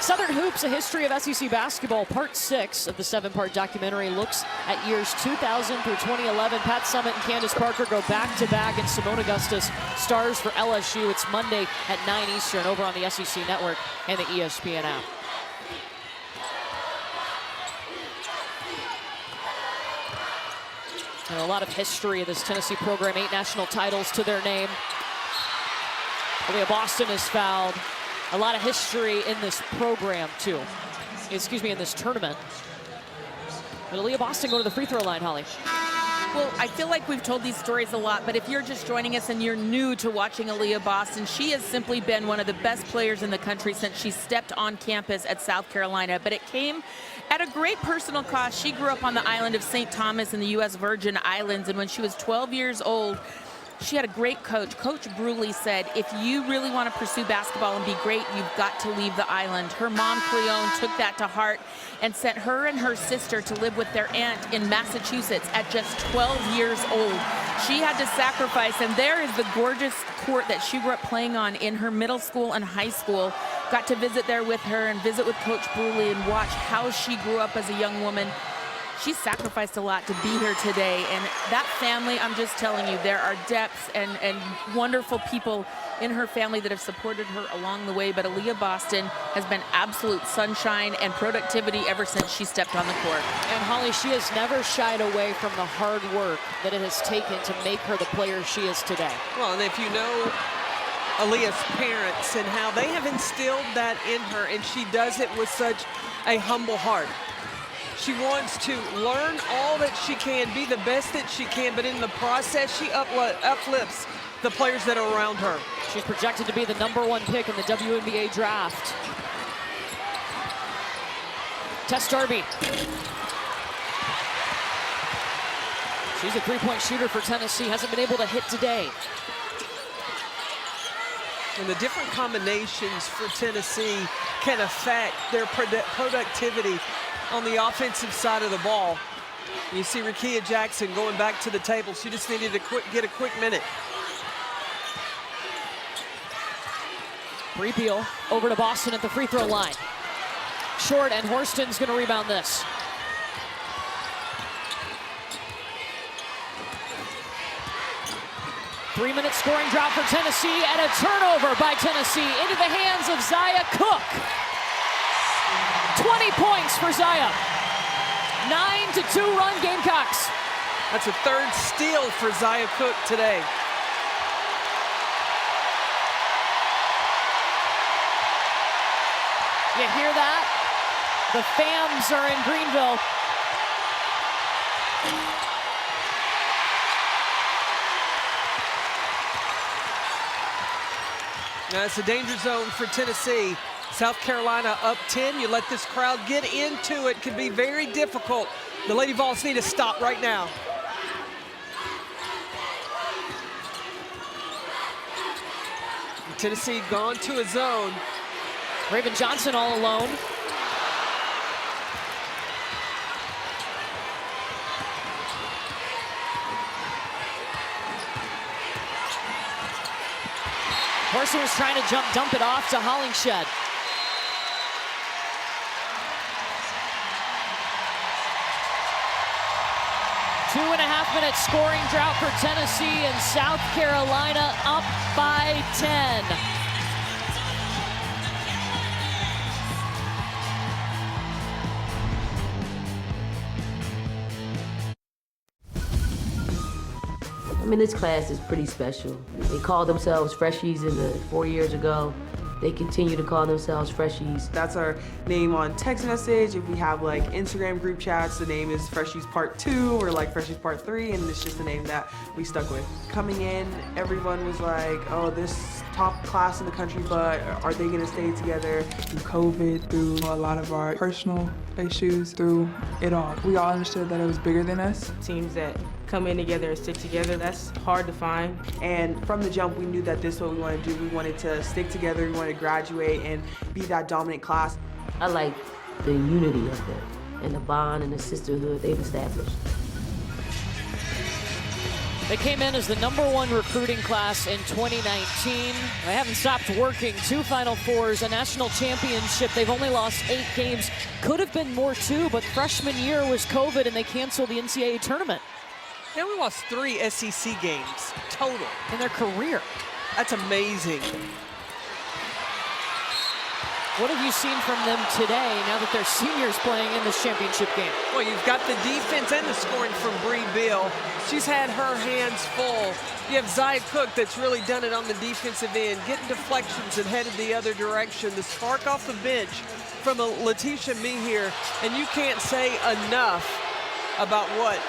Southern Hoops, A History of SEC Basketball, Part 6 of the 7-part documentary looks at years 2000 through 2011. Pat Summitt and Candace Parker go back-to-back, and Simone Augustus stars for LSU. It's Monday at 9 Eastern over on the SEC Network and the ESPN app. And a lot of history of this Tennessee program, 8 national titles to their name. Aaliyah Boston is fouled. A lot of history in this program, too. Excuse me, in this tournament. But Aaliyah Boston go to the free throw line, Holly. Well, I feel like we've told these stories a lot, but if you're just joining us and you're new to watching Aaliyah Boston, she has simply been one of the best players in the country since she stepped on campus at South Carolina. But it came at a great personal cost. She grew up on the island of St. Thomas in the U.S. Virgin Islands, and when she was 12 years old, she had a great coach. Coach Bruley said, if you really want to pursue basketball and be great, you've got to leave the island. Her mom, Cleone, took that to heart and sent her and her sister to live with their aunt in Massachusetts at just 12 years old. She had to sacrifice, and there is the gorgeous court that she grew up playing on in her middle school and high school. Got to visit there with her and visit with Coach Bruley and watch how she grew up as a young woman. She sacrificed a lot to be here today, and that family, I'm just telling you, there are depths and wonderful people in her family that have supported her along the way, but Aaliyah Boston has been absolute sunshine and productivity ever since she stepped on the court. And Holly, she has never shied away from the hard work that it has taken to make her the player she is today. Well, and if you know Aaliyah's parents and how they have instilled that in her, and she does it with such a humble heart. She wants to learn all that she can, be the best that she can, but in the process, she uplifts the players that are around her. She's projected to be the #1 pick in the WNBA draft. Tess Darby. She's a three-point shooter for Tennessee, hasn't been able to hit today. And the different combinations for Tennessee can affect their productivity on the offensive side of the ball. You see Rickea Jackson going back to the table. She just needed to get a quick minute. Bree Beal over to Boston at the free throw line. Short, and Horston's going to rebound this. Three-minute scoring drought for Tennessee, and a turnover by Tennessee into the hands of Zia Cook. 20 points for Zia. 9-2 run Gamecocks. That's a third steal for Zia Cook today. You hear that? The fans are in Greenville. Now it's a danger zone for Tennessee. South Carolina up 10. You let this crowd get into it. Can be very difficult. The Lady Vols need to stop right now. Tennessee gone to a zone. Raven Johnson all alone. Horston was trying to dump it off to Hollingshed. Two-and-a-half-minute scoring drought for Tennessee, and South Carolina up by 10. I mean, this class is pretty special. They called themselves Freshies 4 years ago. They continue to call themselves Freshies. That's our name on text message. If we have like Instagram group chats, the name is Freshies Part 2 or like Freshies Part 3, and it's just the name that we stuck with. Coming in, everyone was like, oh, this top class in the country, but are they gonna stay together? Through COVID, through a lot of our personal issues, through it all. We all understood that it was bigger than us. Teams that come in together and stick together, that's hard to find. And from the jump, we knew that this is what we wanted to do. We wanted to stick together, we wanted to graduate and be that dominant class. I like the unity of it and the bond and the sisterhood they've established. They came in as the #1 recruiting class in 2019. They haven't stopped working. 2 Final Fours, a national championship. They've only lost 8 games. Could have been more too, but freshman year was COVID and they canceled the NCAA tournament. They only lost 3 SEC games total in their career. That's amazing. What have you seen from them today now that they're seniors playing in this championship game? Well, you've got the defense and the scoring from Bree Beal. She's had her hands full. You have Zia Cook that's really done it on the defensive end, getting deflections and headed the other direction. The spark off the bench from Letitia Mehier, and you can't say enough about what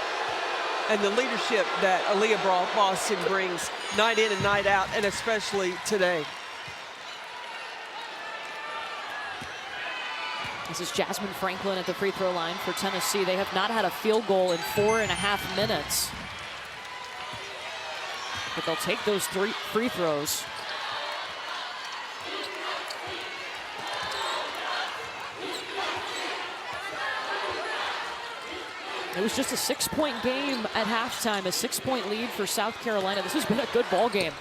and the leadership that Aaliyah Boston brings night in and night out, and especially today. This is Jasmine Franklin at the free throw line for Tennessee. They have not had a field goal in 4.5 minutes. But they'll take those 3 free throws. It was just a 6-point game at halftime, a 6-point lead for South Carolina. This has been a good ball game.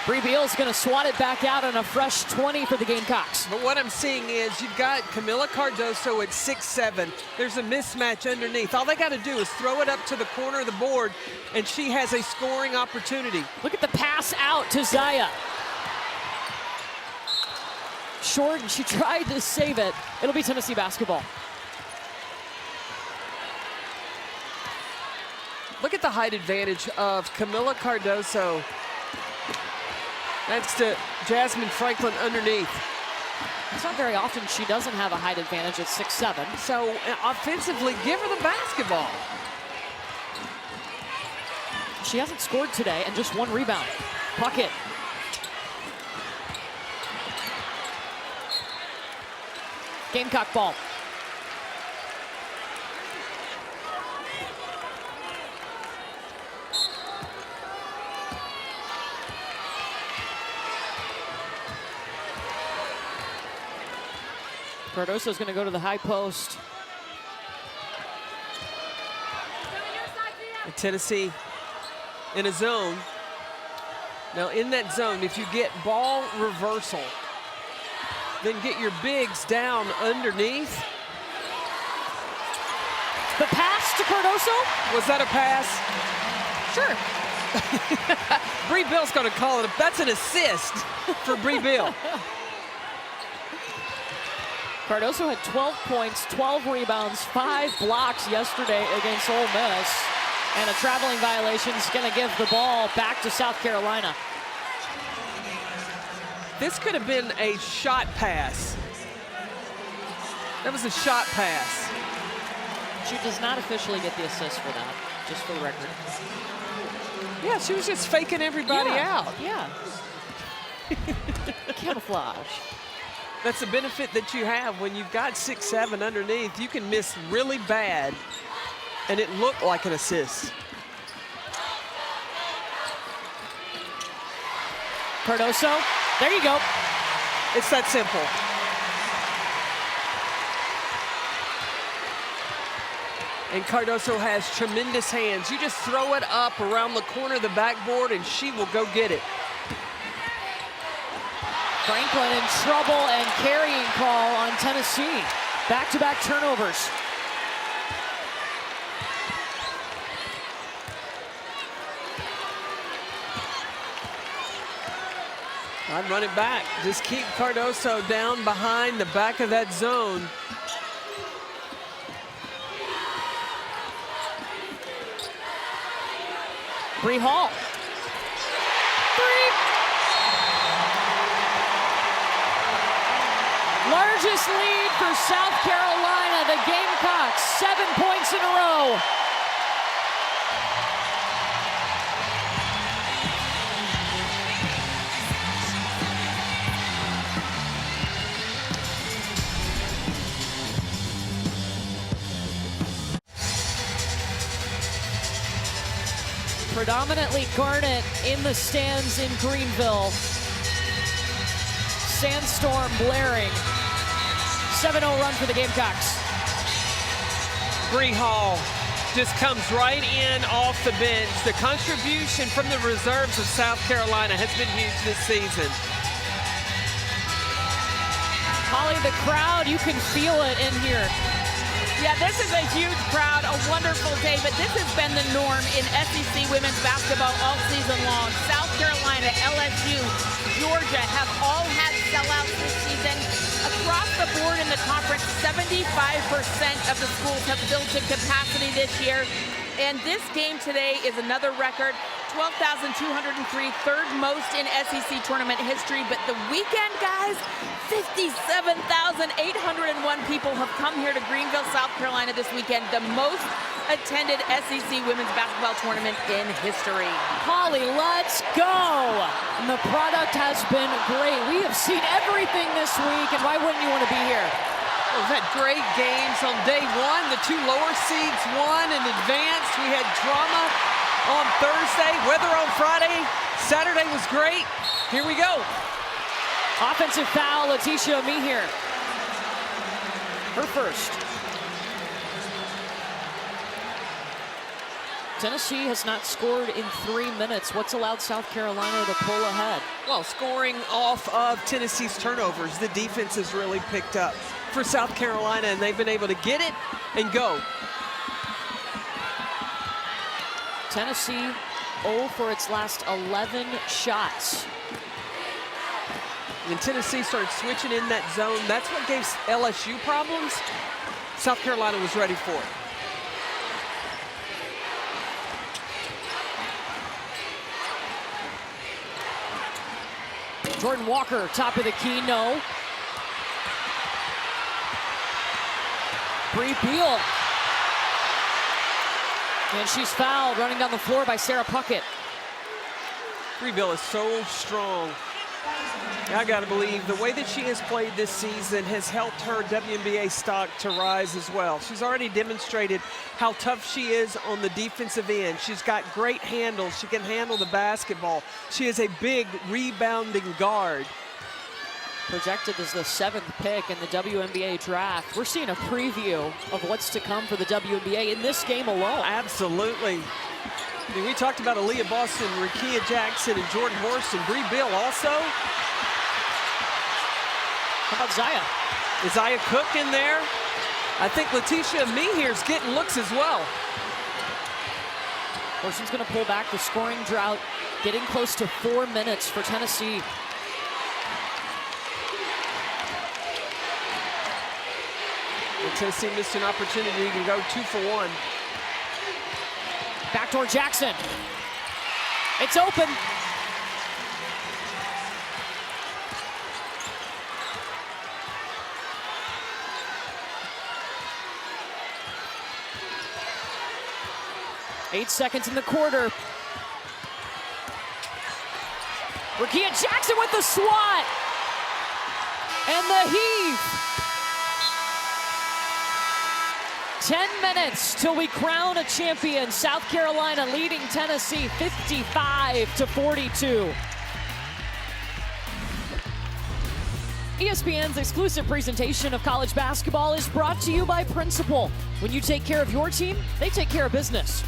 Bree Beal's going to swat it back out on a fresh 20 for the Gamecocks. But what I'm seeing is you've got Camila Cardoso at 6'7". There's a mismatch underneath. All they got to do is throw it up to the corner of the board, and she has a scoring opportunity. Look at the pass out to Zia. Short, and she tried to save it. It'll be Tennessee basketball. Look at the height advantage of Camila Cardoso. That's to Jasmine Franklin underneath. It's not very often she doesn't have a height advantage at 6'7". So offensively, give her the basketball. She hasn't scored today and just 1 rebound. Puckett. Gamecock ball. Cardoso's going to go to the high post. And Tennessee in a zone. Now in that zone, if you get ball reversal, then get your bigs down underneath. The pass to Cardoso? Was that a pass? Sure. Bree Bill's going to call it. That's an assist for Bree Bill. Cardoso had 12 points, 12 rebounds, 5 blocks yesterday against Ole Miss. And a traveling violation is going to give the ball back to South Carolina. This could have been a shot pass. That was a shot pass. She does not officially get the assist for that, just for the record. Yeah, she was just faking everybody out. Yeah. Camouflage. That's the benefit that you have when you've got 6'7" underneath. You can miss really bad, and it looked like an assist. Cardoso, there you go. It's that simple. And Cardoso has tremendous hands. You just throw it up around the corner of the backboard, and she will go get it. Franklin in trouble and carrying call on Tennessee. Back-to-back turnovers. I'd run it back. Just keep Cardoso down behind the back of that zone. Bree Hall. Three. Largest lead for South Carolina. The Gamecocks, 7 points in a row. Predominantly Garnet in the stands in Greenville. Sandstorm blaring. 7-0 run for the Gamecocks. Bree Hall just comes right in off the bench. The contribution from the reserves of South Carolina has been huge this season. Holly, the crowd, you can feel it in here. Yeah, this is a huge crowd, a wonderful day, but this has been the norm in SEC women's basketball all season long. South Carolina, LSU, Georgia have all had sellouts this season. Across the board in the conference, 75% of the schools have filled to capacity this year. And this game today is another record, 12,203, third most in SEC tournament history. But the weekend, guys, 57,801 people have come here to Greenville, South Carolina this weekend, the most attended SEC women's basketball tournament in history. Holly, let's go. And the product has been great. We have seen everything this week, and why wouldn't you want to be here? We've had great games on day one. The two lower seeds won and advanced. We had drama on Thursday, weather on Friday. Saturday was great. Here we go. Offensive foul, Letitia Mehier. Her first. Tennessee has not scored in 3 minutes. What's allowed South Carolina to pull ahead? Well, scoring off of Tennessee's turnovers. The defense has really picked up for South Carolina, and they've been able to get it and go. Tennessee 0 for its last 11 shots. When Tennessee started switching in that zone, that's what gave LSU problems. South Carolina was ready for it. Jordan Walker, top of the key, no. Bree Beal. And she's fouled, running down the floor by Sarah Puckett. Bree Beal is so strong. I gotta believe the way that she has played this season has helped her WNBA stock to rise as well. She's already demonstrated how tough she is on the defensive end. She's got great handles. She can handle the basketball. She is a big rebounding guard. projected as the 7th pick in the WNBA draft. We're seeing a preview of what's to come for the WNBA in this game alone. Absolutely. I mean, we talked about Aaliyah Boston, Rickea Jackson, and Jordan Horst, and Bree Bill also. How about Zaya? Is Zaya Cook in there? I think Letitia Meehere's getting looks as well. Horston's going to pull back the scoring drought, getting close to 4 minutes for Tennessee. And Tennessee missed an opportunity to go 2 for 1. Backdoor Jackson. It's open. Eight seconds in the quarter. Rickea Jackson with the swat. And the heave. 10 minutes till we crown a champion. South Carolina leading Tennessee 55-42. ESPN's exclusive presentation of college basketball is brought to you by Principal. When you take care of your team, they take care of business.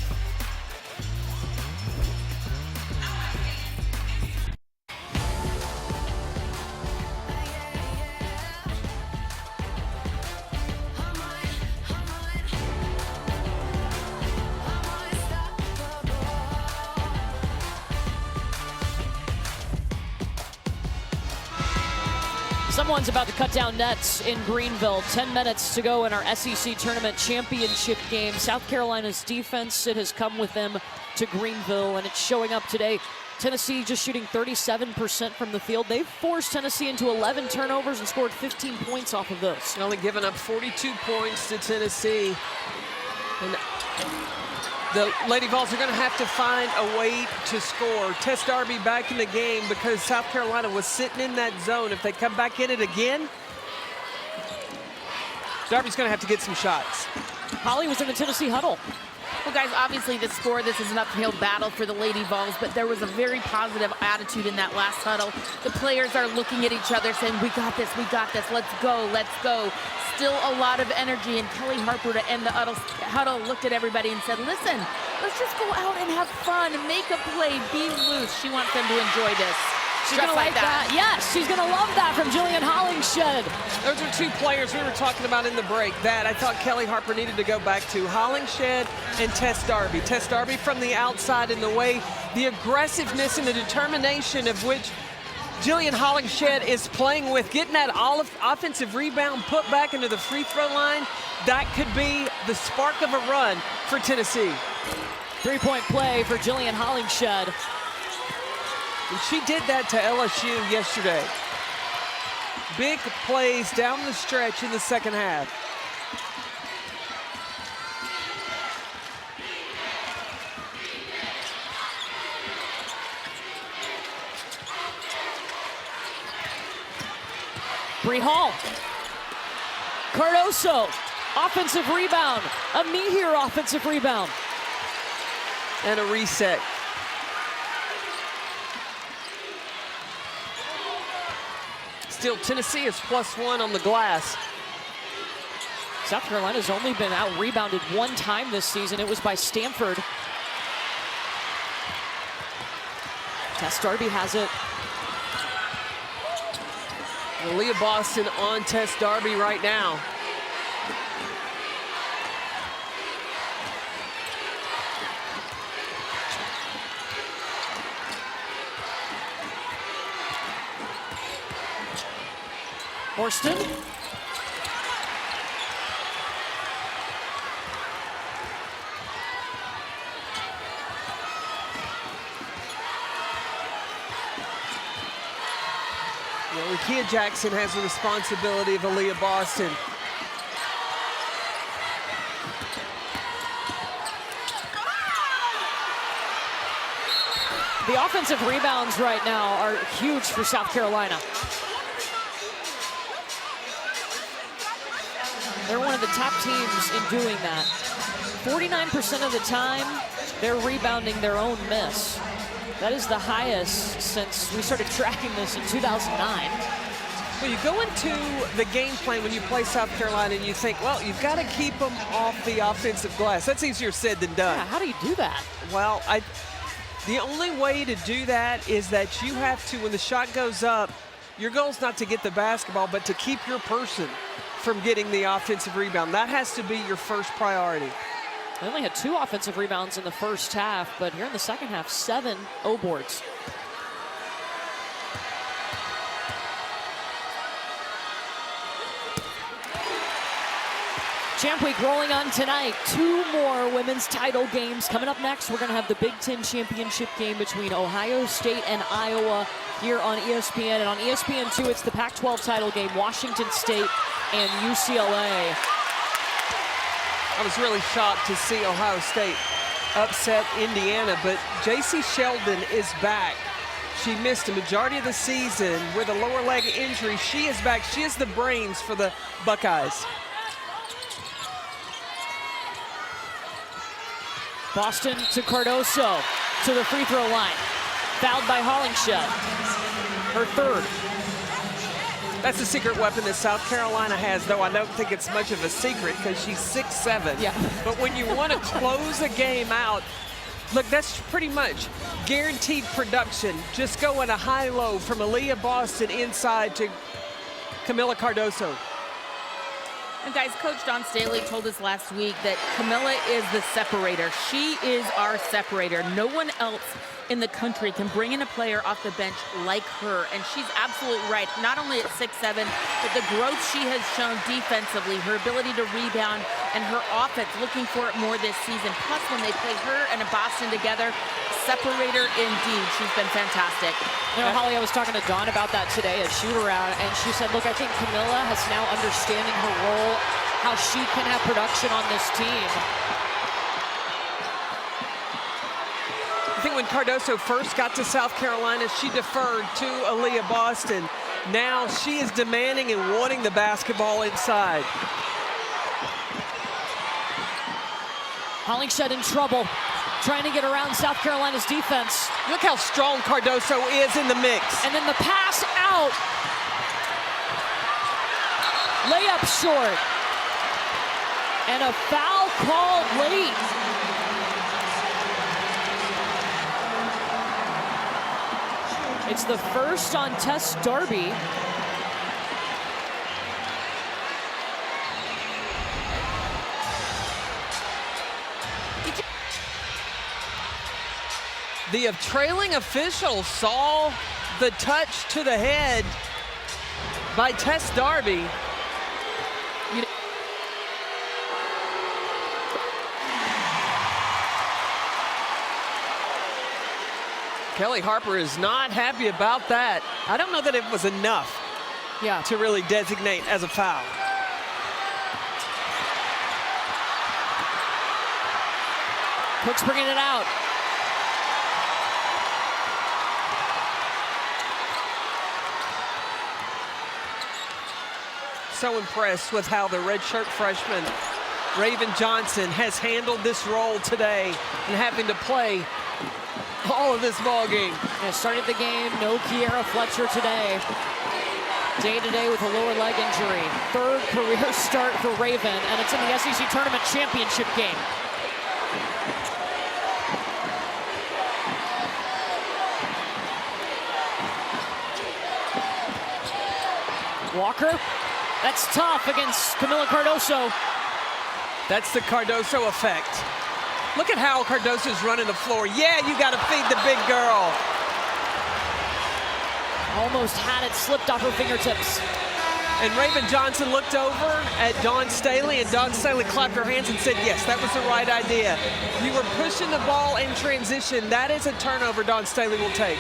Someone's about to cut down nets in Greenville. 10 minutes to go in our SEC Tournament Championship game. South Carolina's defense, it has come with them to Greenville, and it's showing up today. Tennessee just shooting 37% from the field. They've forced Tennessee into 11 turnovers and scored 15 points off of those. Only giving up 42 points to Tennessee. And the Lady Vols are going to have to find a way to score. Tess Darby back in the game because South Carolina was sitting in that zone. If they come back in it again, Darby's going to have to get some shots. Holly was in the Tennessee huddle. Well, guys, obviously the score, this is an uphill battle for the Lady Vols, but there was a very positive attitude in that last huddle. The players are looking at each other saying, we got this, let's go, let's go. Still a lot of energy, and Kelly Harper to end the huddle looked at everybody and said, listen, let's just go out and have fun, make a play, be loose. She wants them to enjoy this. She's going to like that. Yes, she's going to love that from Jillian Hollingshed. Those are two players we were talking about in the break that I thought Kelly Harper needed to go back to. Hollingshed and Tess Darby. Tess Darby from the outside, in the way, the aggressiveness and the determination of which Jillian Hollingshed is playing with, getting that offensive rebound put back into the free throw line. That could be the spark of a run for Tennessee. 3-point play for Jillian Hollingshed. And she did that to LSU yesterday. Big plays down the stretch in the second half. Bree Hall. Cardoso, offensive rebound. A Meehere offensive rebound. And a reset. Still, Tennessee is +1 on the glass. South Carolina's only been out-rebounded one time this season. It was by Stanford. Tess Darby has it. Aaliyah Boston on Tess Darby right now. Horston. Rickea Jackson has the responsibility of Aaliyah Boston. The offensive rebounds right now are huge for South Carolina. They're one of the top teams in doing that. 49% of the time, they're rebounding their own miss. That is the highest since we started tracking this in 2009. Well, you go into the game plan when you play South Carolina and you think, well, you've got to keep them off the offensive glass. That's easier said than done. Yeah, how do you do that? Well, the only way to do that is that you have to, when the shot goes up, your goal is not to get the basketball, but to keep your person from getting the offensive rebound. That has to be your first priority. They only had 2 offensive rebounds in the first half, but here in the second half, 7 O boards. Champ Week rolling on tonight. 2 more women's title games. Coming up next, we're going to have the Big Ten championship game between Ohio State and Iowa here on ESPN. And on ESPN2, it's the Pac-12 title game, Washington State and UCLA. I was really shocked to see Ohio State upset Indiana, but J.C. Sheldon is back. She missed a majority of the season with a lower leg injury. She is back. She is the brains for the Buckeyes. Boston to Cardoso to the free throw line. Fouled by Hollingshed. Her 3rd. That's a secret weapon that South Carolina has, though I don't think it's much of a secret because she's 6'7". Yeah. But when you want to close a game out, look, that's pretty much guaranteed production. Just going a high-low from Aaliyah Boston inside to Kamilla Cardoso. And guys, Coach Dawn Staley told us last week that Kamilla is the separator. She is our separator. No one else in the country can bring in a player off the bench like her. And she's absolutely right. Not only at 6'7", but the growth she has shown defensively, her ability to rebound, and her offense, looking for it more this season. Plus, when they play her and Boston together, separator indeed. She's been fantastic. You know, Holly, I was talking to Dawn about that today at shoot-around, and she said, look, I think Kamilla has now understanding her role, how she can have production on this team. I think when Cardoso first got to South Carolina, she deferred to Aaliyah Boston. Now she is demanding and wanting the basketball inside. Hollingshed in trouble, trying to get around South Carolina's defense. Look how strong Cardoso is in the mix. And then the pass out. Layup short. And a foul called late. It's the first on Tess Darby. The trailing official saw the touch to the head by Tess Darby. Kelly Harper is not happy about that. I don't know that it was enough to really designate as a foul. Cook's bringing it out. So impressed with how the redshirt freshman Raven Johnson has handled this role today and having to play all of this ball game. Yeah, started the game, no Kiera Fletcher today. Day-to-day with a lower leg injury. 3rd career start for Raven, and it's in the SEC Tournament Championship game. Walker, that's tough against Kamilla Cardoso. That's the Cardoso effect. Look at how Cardoso's running the floor. Yeah, you got to feed the big girl. Almost had it, slipped off her fingertips. And Raven Johnson looked over at Dawn Staley, and Dawn Staley clapped her hands and said, yes, that was the right idea. You were pushing the ball in transition. That is a turnover Dawn Staley will take.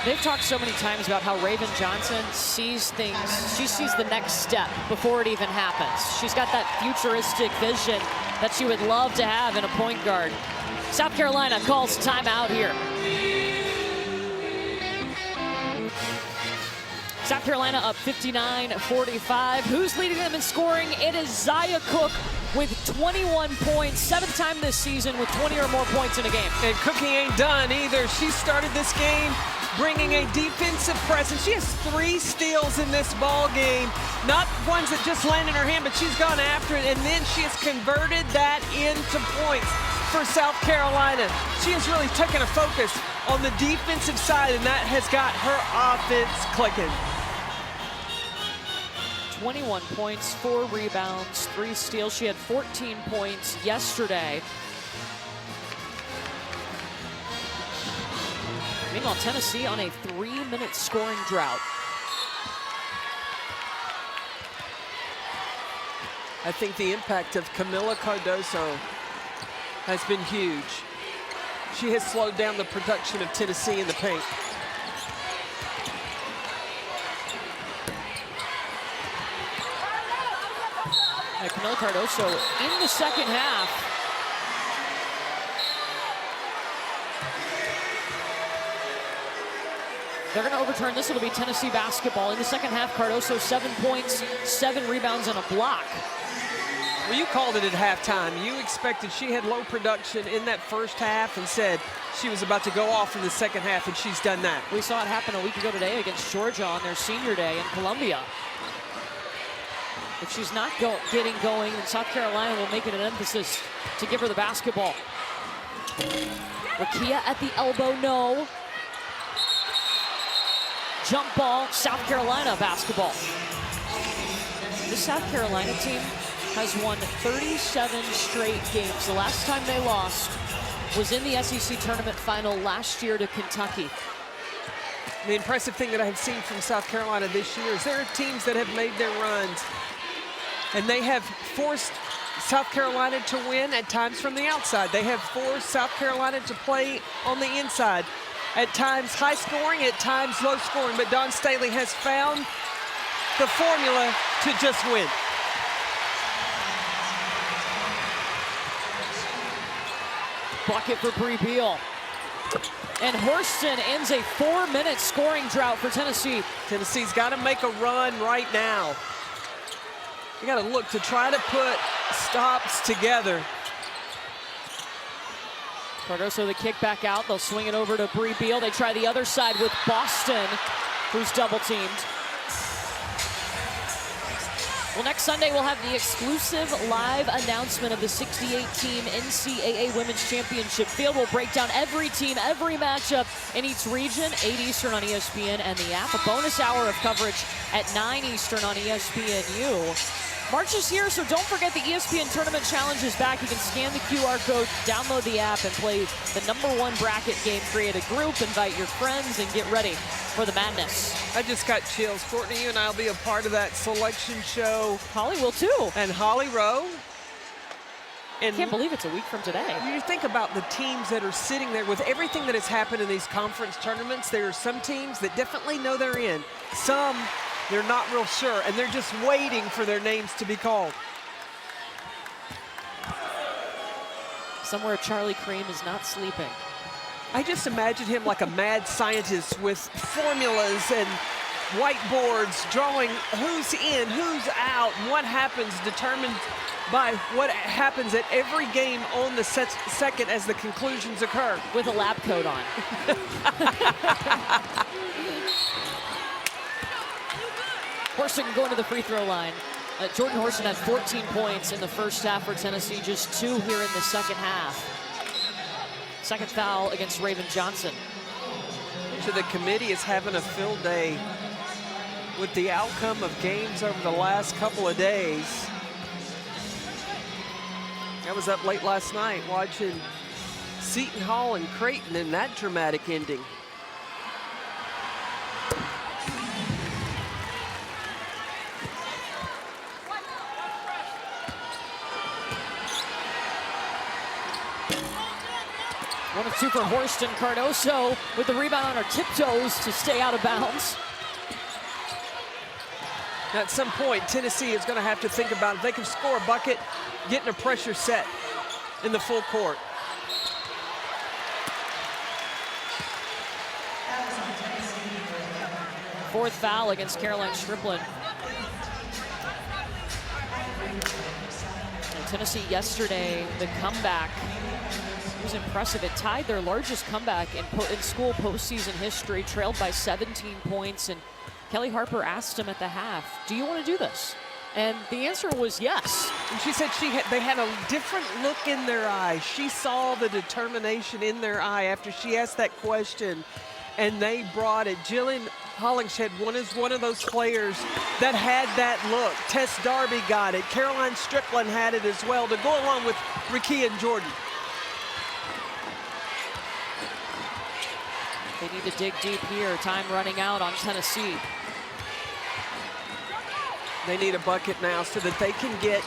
They've talked so many times about how Raven Johnson sees things. She sees the next step before it even happens. She's got that futuristic vision that she would love to have in a point guard. South Carolina calls timeout here. South Carolina up 59-45. Who's leading them in scoring? It is Zia Cooke with 21 points, 7th time this season with 20 or more points in a game. And Cookie ain't done either. She started this game bringing a defensive presence. She has 3 steals in this ball game. Not ones that just land in her hand, but she's gone after it, and then she has converted that into points for South Carolina. She has really taken a focus on the defensive side, and that has got her offense clicking. 21 points, 4 rebounds, 3 steals. She had 14 points yesterday. Meanwhile, Tennessee on a 3-minute scoring drought. I think the impact of Camila Cardoso has been huge. She has slowed down the production of Tennessee in the paint. Camila Cardoso in the second half. They're going to overturn this. It'll be Tennessee basketball. In the second half, Cardoso 7 points, 7 rebounds, and a block. Well, you called it at halftime. You expected, she had low production in that first half and said she was about to go off in the second half, and she's done that. We saw it happen a week ago today against Georgia on their senior day in Columbia. If she's not getting going, then South Carolina will make it an emphasis to give her the basketball. Lakia at the elbow, no. Jump ball, South Carolina basketball. This South Carolina team has won 37 straight games. The last time they lost was in the SEC tournament final last year to Kentucky. The impressive thing that I have seen from South Carolina this year is there are teams that have made their runs, and they have forced South Carolina to win at times from the outside. They have forced South Carolina to play on the inside. At times high scoring, at times low scoring, but Dawn Staley has found the formula to just win. Bucket for Bree Beal. And Horston ends a 4-minute scoring drought for Tennessee. Tennessee's got to make a run right now. You got to look to try to put stops together. Cardoso the kick back out. They'll swing it over to Bree Beal. They try the other side with Boston, who's double teamed. Well, next Sunday we'll have the exclusive live announcement of the 68-team NCAA Women's Championship field. We'll break down every team, every matchup in each region, 8 Eastern on ESPN and the app. A bonus hour of coverage at 9 Eastern on ESPNU. March is here, so don't forget the ESPN Tournament Challenge is back. You can scan the QR code, download the app, and play the #1 bracket game. Create a group, invite your friends, and get ready for the madness. I just got chills. Courtney, you and I will be a part of that selection show. Holly will too. And Holly Rowe. And I can't believe it's a week from today. You think about the teams that are sitting there with everything that has happened in these conference tournaments. There are some teams that definitely know they're in. Some, they're not real sure, and they're just waiting for their names to be called. Somewhere Charlie Cream is not sleeping. I just imagine him like a mad scientist with formulas and whiteboards drawing who's in, who's out, and what happens determined by what happens at every game on the second as the conclusions occur. With a lab coat on. Horston going to the free throw line. Jordan Horston had 14 points in the first half for Tennessee, just 2 here in the second half. Second foul against Raven Johnson. So the committee is having a field day with the outcome of games over the last couple of days. I was up late last night watching Seton Hall and Creighton in that dramatic ending. One of 2 for Horston. Cardoso with the rebound on her tiptoes to stay out of bounds. At some point, Tennessee is going to have to think about if they can score a bucket, getting a pressure set in the full court. Fourth foul against Caroline Strickland. Tennessee yesterday, the comeback was impressive. It tied their largest comeback in school postseason history, trailed by 17 points. And Kelly Harper asked him at the half, do you want to do this? And the answer was yes. And she said they had a different look in their eyes. She saw the determination in their eye after she asked that question, and they brought it. Jillian Hollingshead is one of those players that had that look. Tess Darby got it. Caroline Strickland had it as well to go along with Rickea Jordan. They need to dig deep here. Time running out on Tennessee. They need a bucket now so that they can get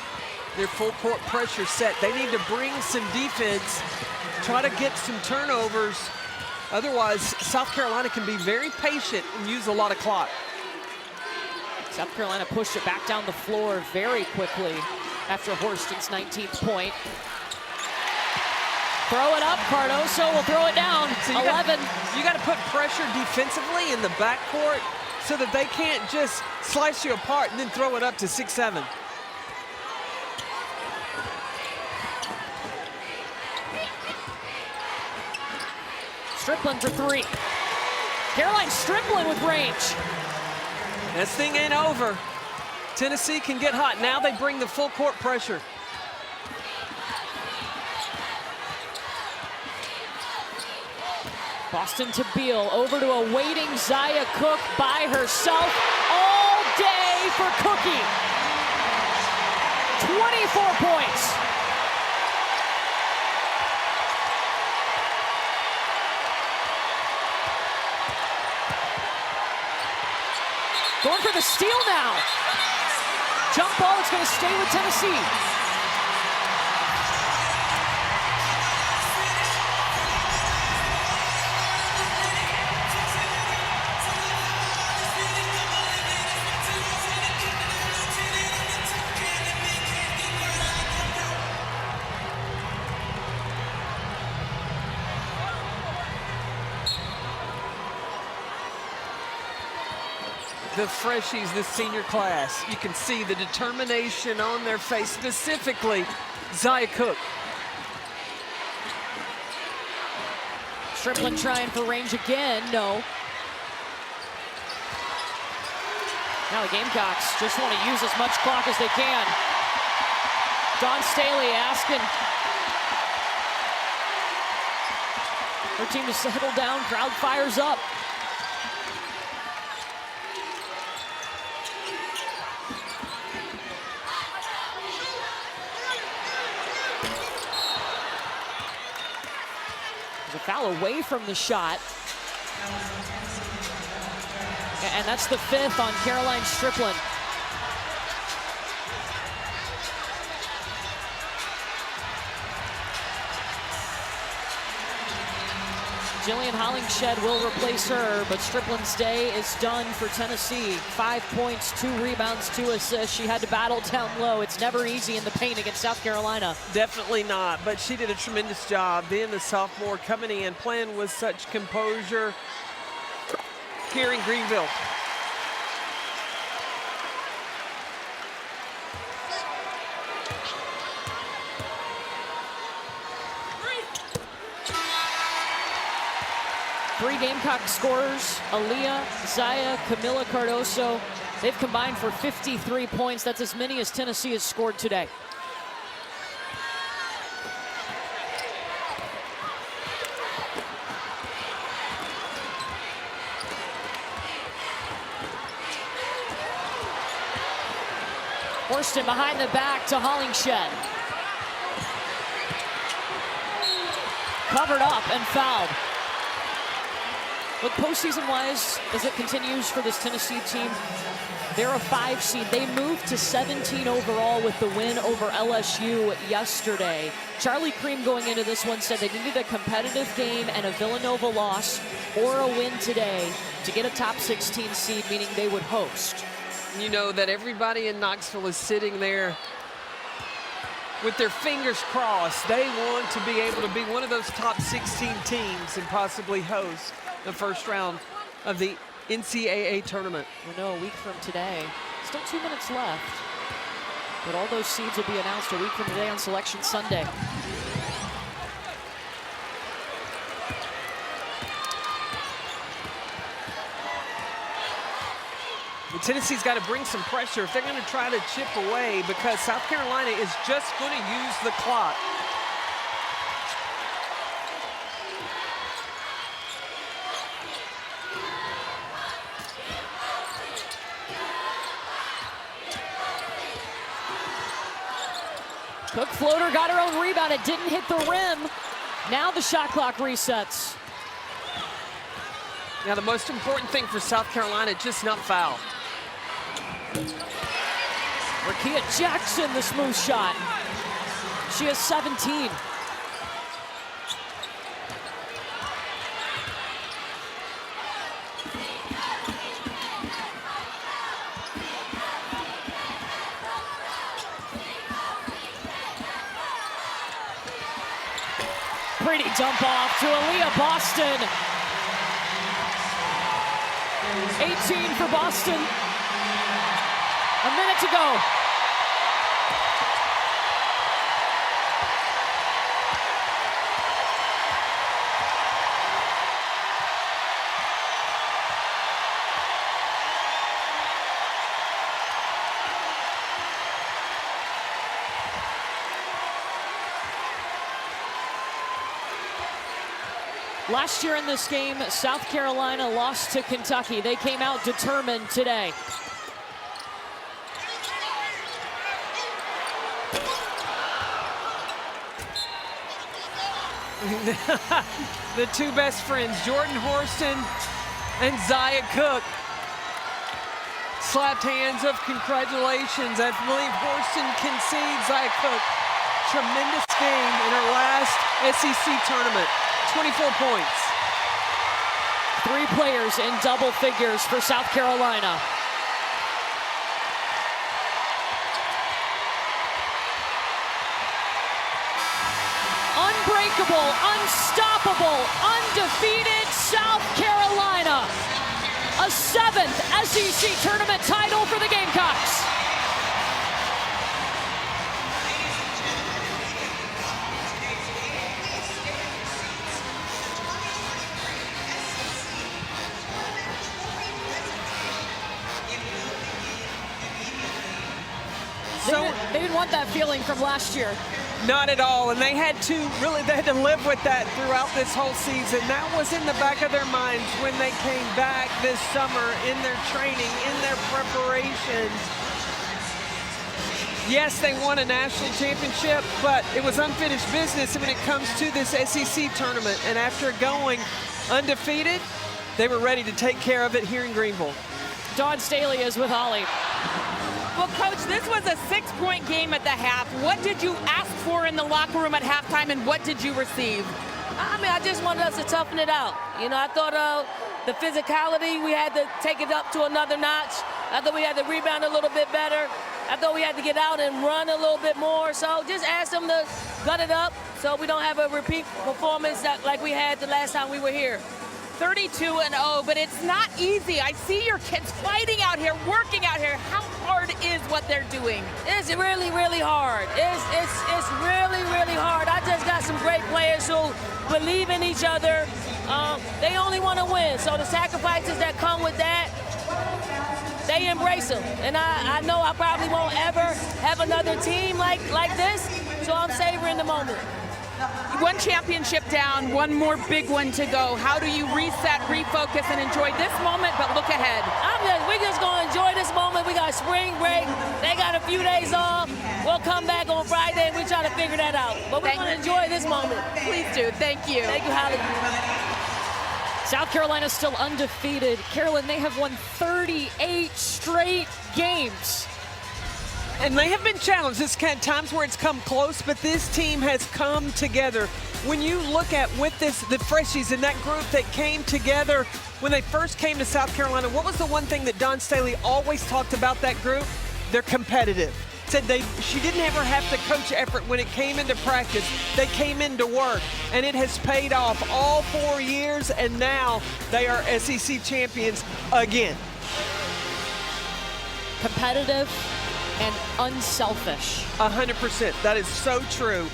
their full court pressure set. They need to bring some defense, try to get some turnovers. Otherwise, South Carolina can be very patient and use a lot of clock. South Carolina pushed it back down the floor very quickly after Horston's 19th point. Throw it up, Cardoso will throw it down, so 11. You got to put pressure defensively in the backcourt so that they can't just slice you apart and then throw it up to 6-7. Strickland for three. Caroline Strickland with range. This thing ain't over. Tennessee can get hot. Now they bring the full court pressure. Boston to Beal, over to a waiting Zia Cook by herself all day for Cookie. 24 points. Going for the steal now. Jump ball, it's going to stay with Tennessee. The freshies, this senior class, you can see the determination on their face, specifically Zia Cook. Strickland trying for range again, no. Now the Gamecocks just want to use as much clock as they can. Dawn Staley asking her team to settle down, crowd fires up. There's a foul away from the shot. And that's the fifth on Caroline Strickland. Jillian Hollingshead will replace her, but Strickland's day is done for Tennessee. 5 points, 2 rebounds, 2 assists. She had to battle down low. It's never easy in the paint against South Carolina. Definitely not, but she did a tremendous job being the sophomore, coming in, playing with such composure here in Greenville. Three Gamecock scorers, Aaliyah, Zia, Camila Cardoso. They've combined for 53 points. That's as many as Tennessee has scored today. Horston behind the back to Hollingshead. Covered up and fouled. Look, postseason-wise, as it continues for this Tennessee team, they're a 5 seed. They moved to 17 overall with the win over LSU yesterday. Charlie Cream going into this one said they needed a competitive game and a Villanova loss or a win today to get a top 16 seed, meaning they would host. You know that everybody in Knoxville is sitting there with their fingers crossed. They want to be able to be one of those top 16 teams and possibly host the first round of the NCAA tournament. I know, a week from today. Still 2 minutes left. But all those seeds will be announced a week from today on Selection Sunday. Tennessee's got to bring some pressure if they're going to try to chip away, because South Carolina is just going to use the clock. Cook floater got her own rebound. It didn't hit the rim. Now the shot clock resets. Now the most important thing for South Carolina, just not foul. Rakia Jackson, the smooth shot. She has 17. Pretty dump off to Aaliyah Boston. 18 for Boston. A minute to go. Last year in this game, South Carolina lost to Kentucky. They came out determined today. The two best friends, Jordan Horston and Zia Cook, slapped hands of congratulations. I believe Horston concedes Zia Cook. Tremendous game in her last SEC tournament. 24 points. 3 players in double figures for South Carolina. Unbreakable, unstoppable, undefeated South Carolina. A 7th SEC tournament title for the Gamecocks. They didn't want that feeling from last year. Not at all, and they had to live with that throughout this whole season. That was in the back of their minds when they came back this summer in their training, in their preparations. Yes, they won a national championship, but it was unfinished business when it comes to this SEC tournament. And after going undefeated, they were ready to take care of it here in Greenville. Dawn Staley is with Holly. Well, Coach, this was a 6-point game at the half. What did you ask for in the locker room at halftime, and what did you receive? I mean, I just wanted us to toughen it out. You know, I thought the physicality, we had to take it up to another notch. I thought we had to rebound a little bit better. I thought we had to get out and run a little bit more. So just ask them to gut it up so we don't have a repeat performance like we had the last time we were here. 32-0, but it's not easy. I see your kids fighting out here, working out here. How hard is what they're doing? It's really, really hard. It's really, really hard. I just got some great players who believe in each other. They only want to win, so the sacrifices that come with that, they embrace them. And I know I probably won't ever have another team like this, so I'm savoring the moment. One championship down, one more big one to go. How do you reset, refocus, and enjoy this moment, but look ahead? We're just going to enjoy this moment. We got spring break. They got a few days off. We'll come back on Friday, and we try to figure that out. But we're going to enjoy this moment. Please do. Thank you. Thank you, Holly. South Carolina's still undefeated. Carolyn, they have won 38 straight games. And they have been challenged. There's times where it's come close, but this team has come together. When you look at the freshies and that group that came together when they first came to South Carolina, what was the one thing that Dawn Staley always talked about that group? They're competitive. Said she didn't ever have to coach effort when it came into practice. They came into work, and it has paid off all 4 years, and now they are SEC champions again. Competitive, and unselfish. 100%. That is so true.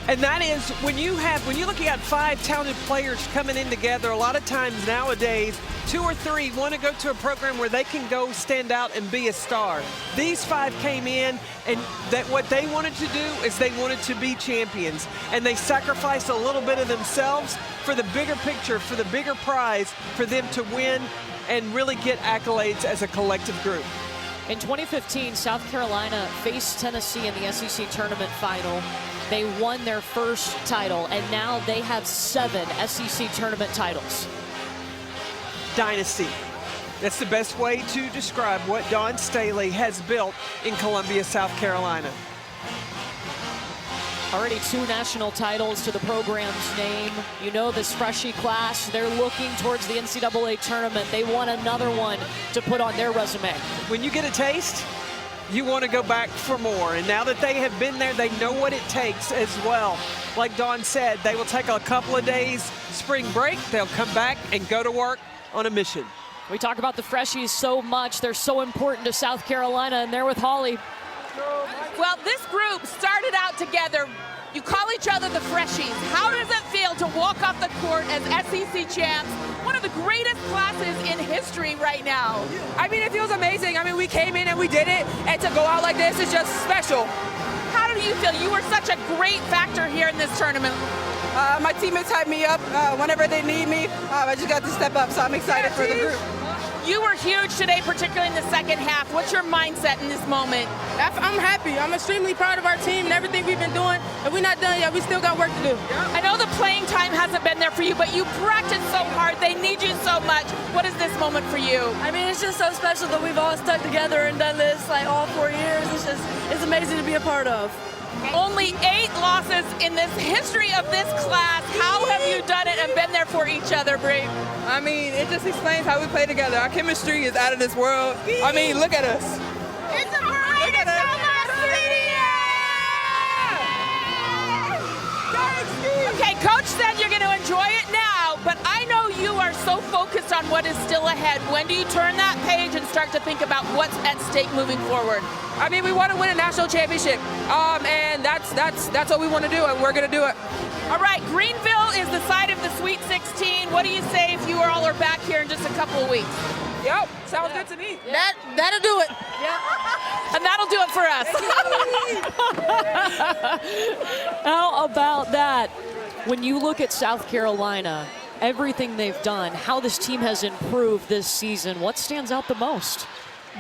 And that is when you're looking at 5 talented players coming in together, a lot of times nowadays, 2 or 3 want to go to a program where they can go stand out and be a star. These 5 came in, and that what they wanted to do is they wanted to be champions. And they sacrificed a little bit of themselves for the bigger picture, for the bigger prize, for them to win and really get accolades as a collective group. In 2015, South Carolina faced Tennessee in the SEC tournament final. They won their first title, and now they have 7 SEC tournament titles. Dynasty. That's the best way to describe what Dawn Staley has built in Columbia, South Carolina. Already 2 national titles to the program's name. You know this freshie class, they're looking towards the NCAA tournament. They want another one to put on their resume. When you get a taste, you want to go back for more. And now that they have been there, they know what it takes as well. Like Dawn said, they will take a couple of days spring break. They'll come back and go to work on a mission. We talk about the freshies so much. They're so important to South Carolina, and they're with Holly. Well, this group started out together. You call each other the freshies. How does it feel to walk off the court as SEC champs? One of the greatest classes in history right now. I mean, it feels amazing. I mean, we came in and we did it, and to go out like this is just special. How do you feel? You were such a great factor here in this tournament. My teammates hype me up whenever they need me. I just got to step up, so I'm excited for the group. You were huge today, particularly in the second half. What's your mindset in this moment? I'm happy. I'm extremely proud of our team and everything we've been doing, and we're not done yet. We still got work to do. I know the playing time hasn't been there for you, but you practiced so hard. They need you so much. What is this moment for you? I mean, it's just so special that we've all stuck together and done this like all 4 years. It's amazing to be a part of. Only 8 losses in this history of this class. How have you done it and been there for each other, Bree? I mean, it just explains how we play together. Our chemistry is out of this world. I mean, look at us. It's a variety of Okay, Coach said you're going to enjoy it now, but I know you are so focused on what is still ahead. When do you turn that page and start to think about what's at stake moving forward? I mean, we want to win a national championship, and that's what we want to do, and we're going to do it. All right, Greenville is the site of the Sweet 16. What do you say if you all are back here in just a couple of weeks? Yep, sounds good to me. Yeah. That'll do it. Yeah. And that'll do it for us. How about that? When you look at South Carolina, everything they've done, how this team has improved this season, what stands out the most?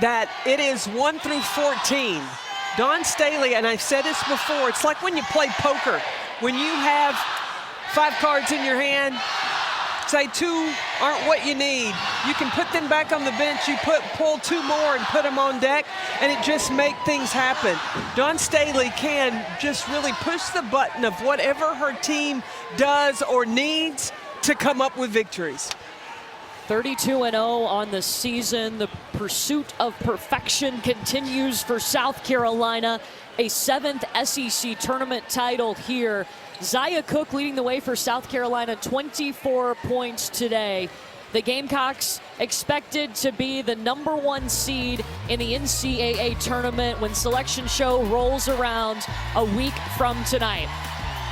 That it is 1 through 14. Dawn Staley, and I've said this before, it's like when you play poker. When you have 5 cards in your hand, say 2 aren't what you need. You can put them back on the bench, you pull 2 more and put them on deck, and it just makes things happen. Dawn Staley can just really push the button of whatever her team does or needs to come up with victories. 32-0 on the season. The pursuit of perfection continues for South Carolina. A 7th SEC tournament title here. Zia Cooke leading the way for South Carolina, 24 points today. The Gamecocks expected to be the #1 seed in the NCAA tournament when Selection Show rolls around a week from tonight.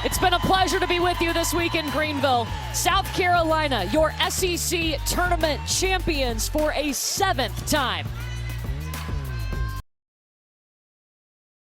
It's been a pleasure to be with you this week in Greenville. South Carolina, your SEC tournament champions for a 7th time.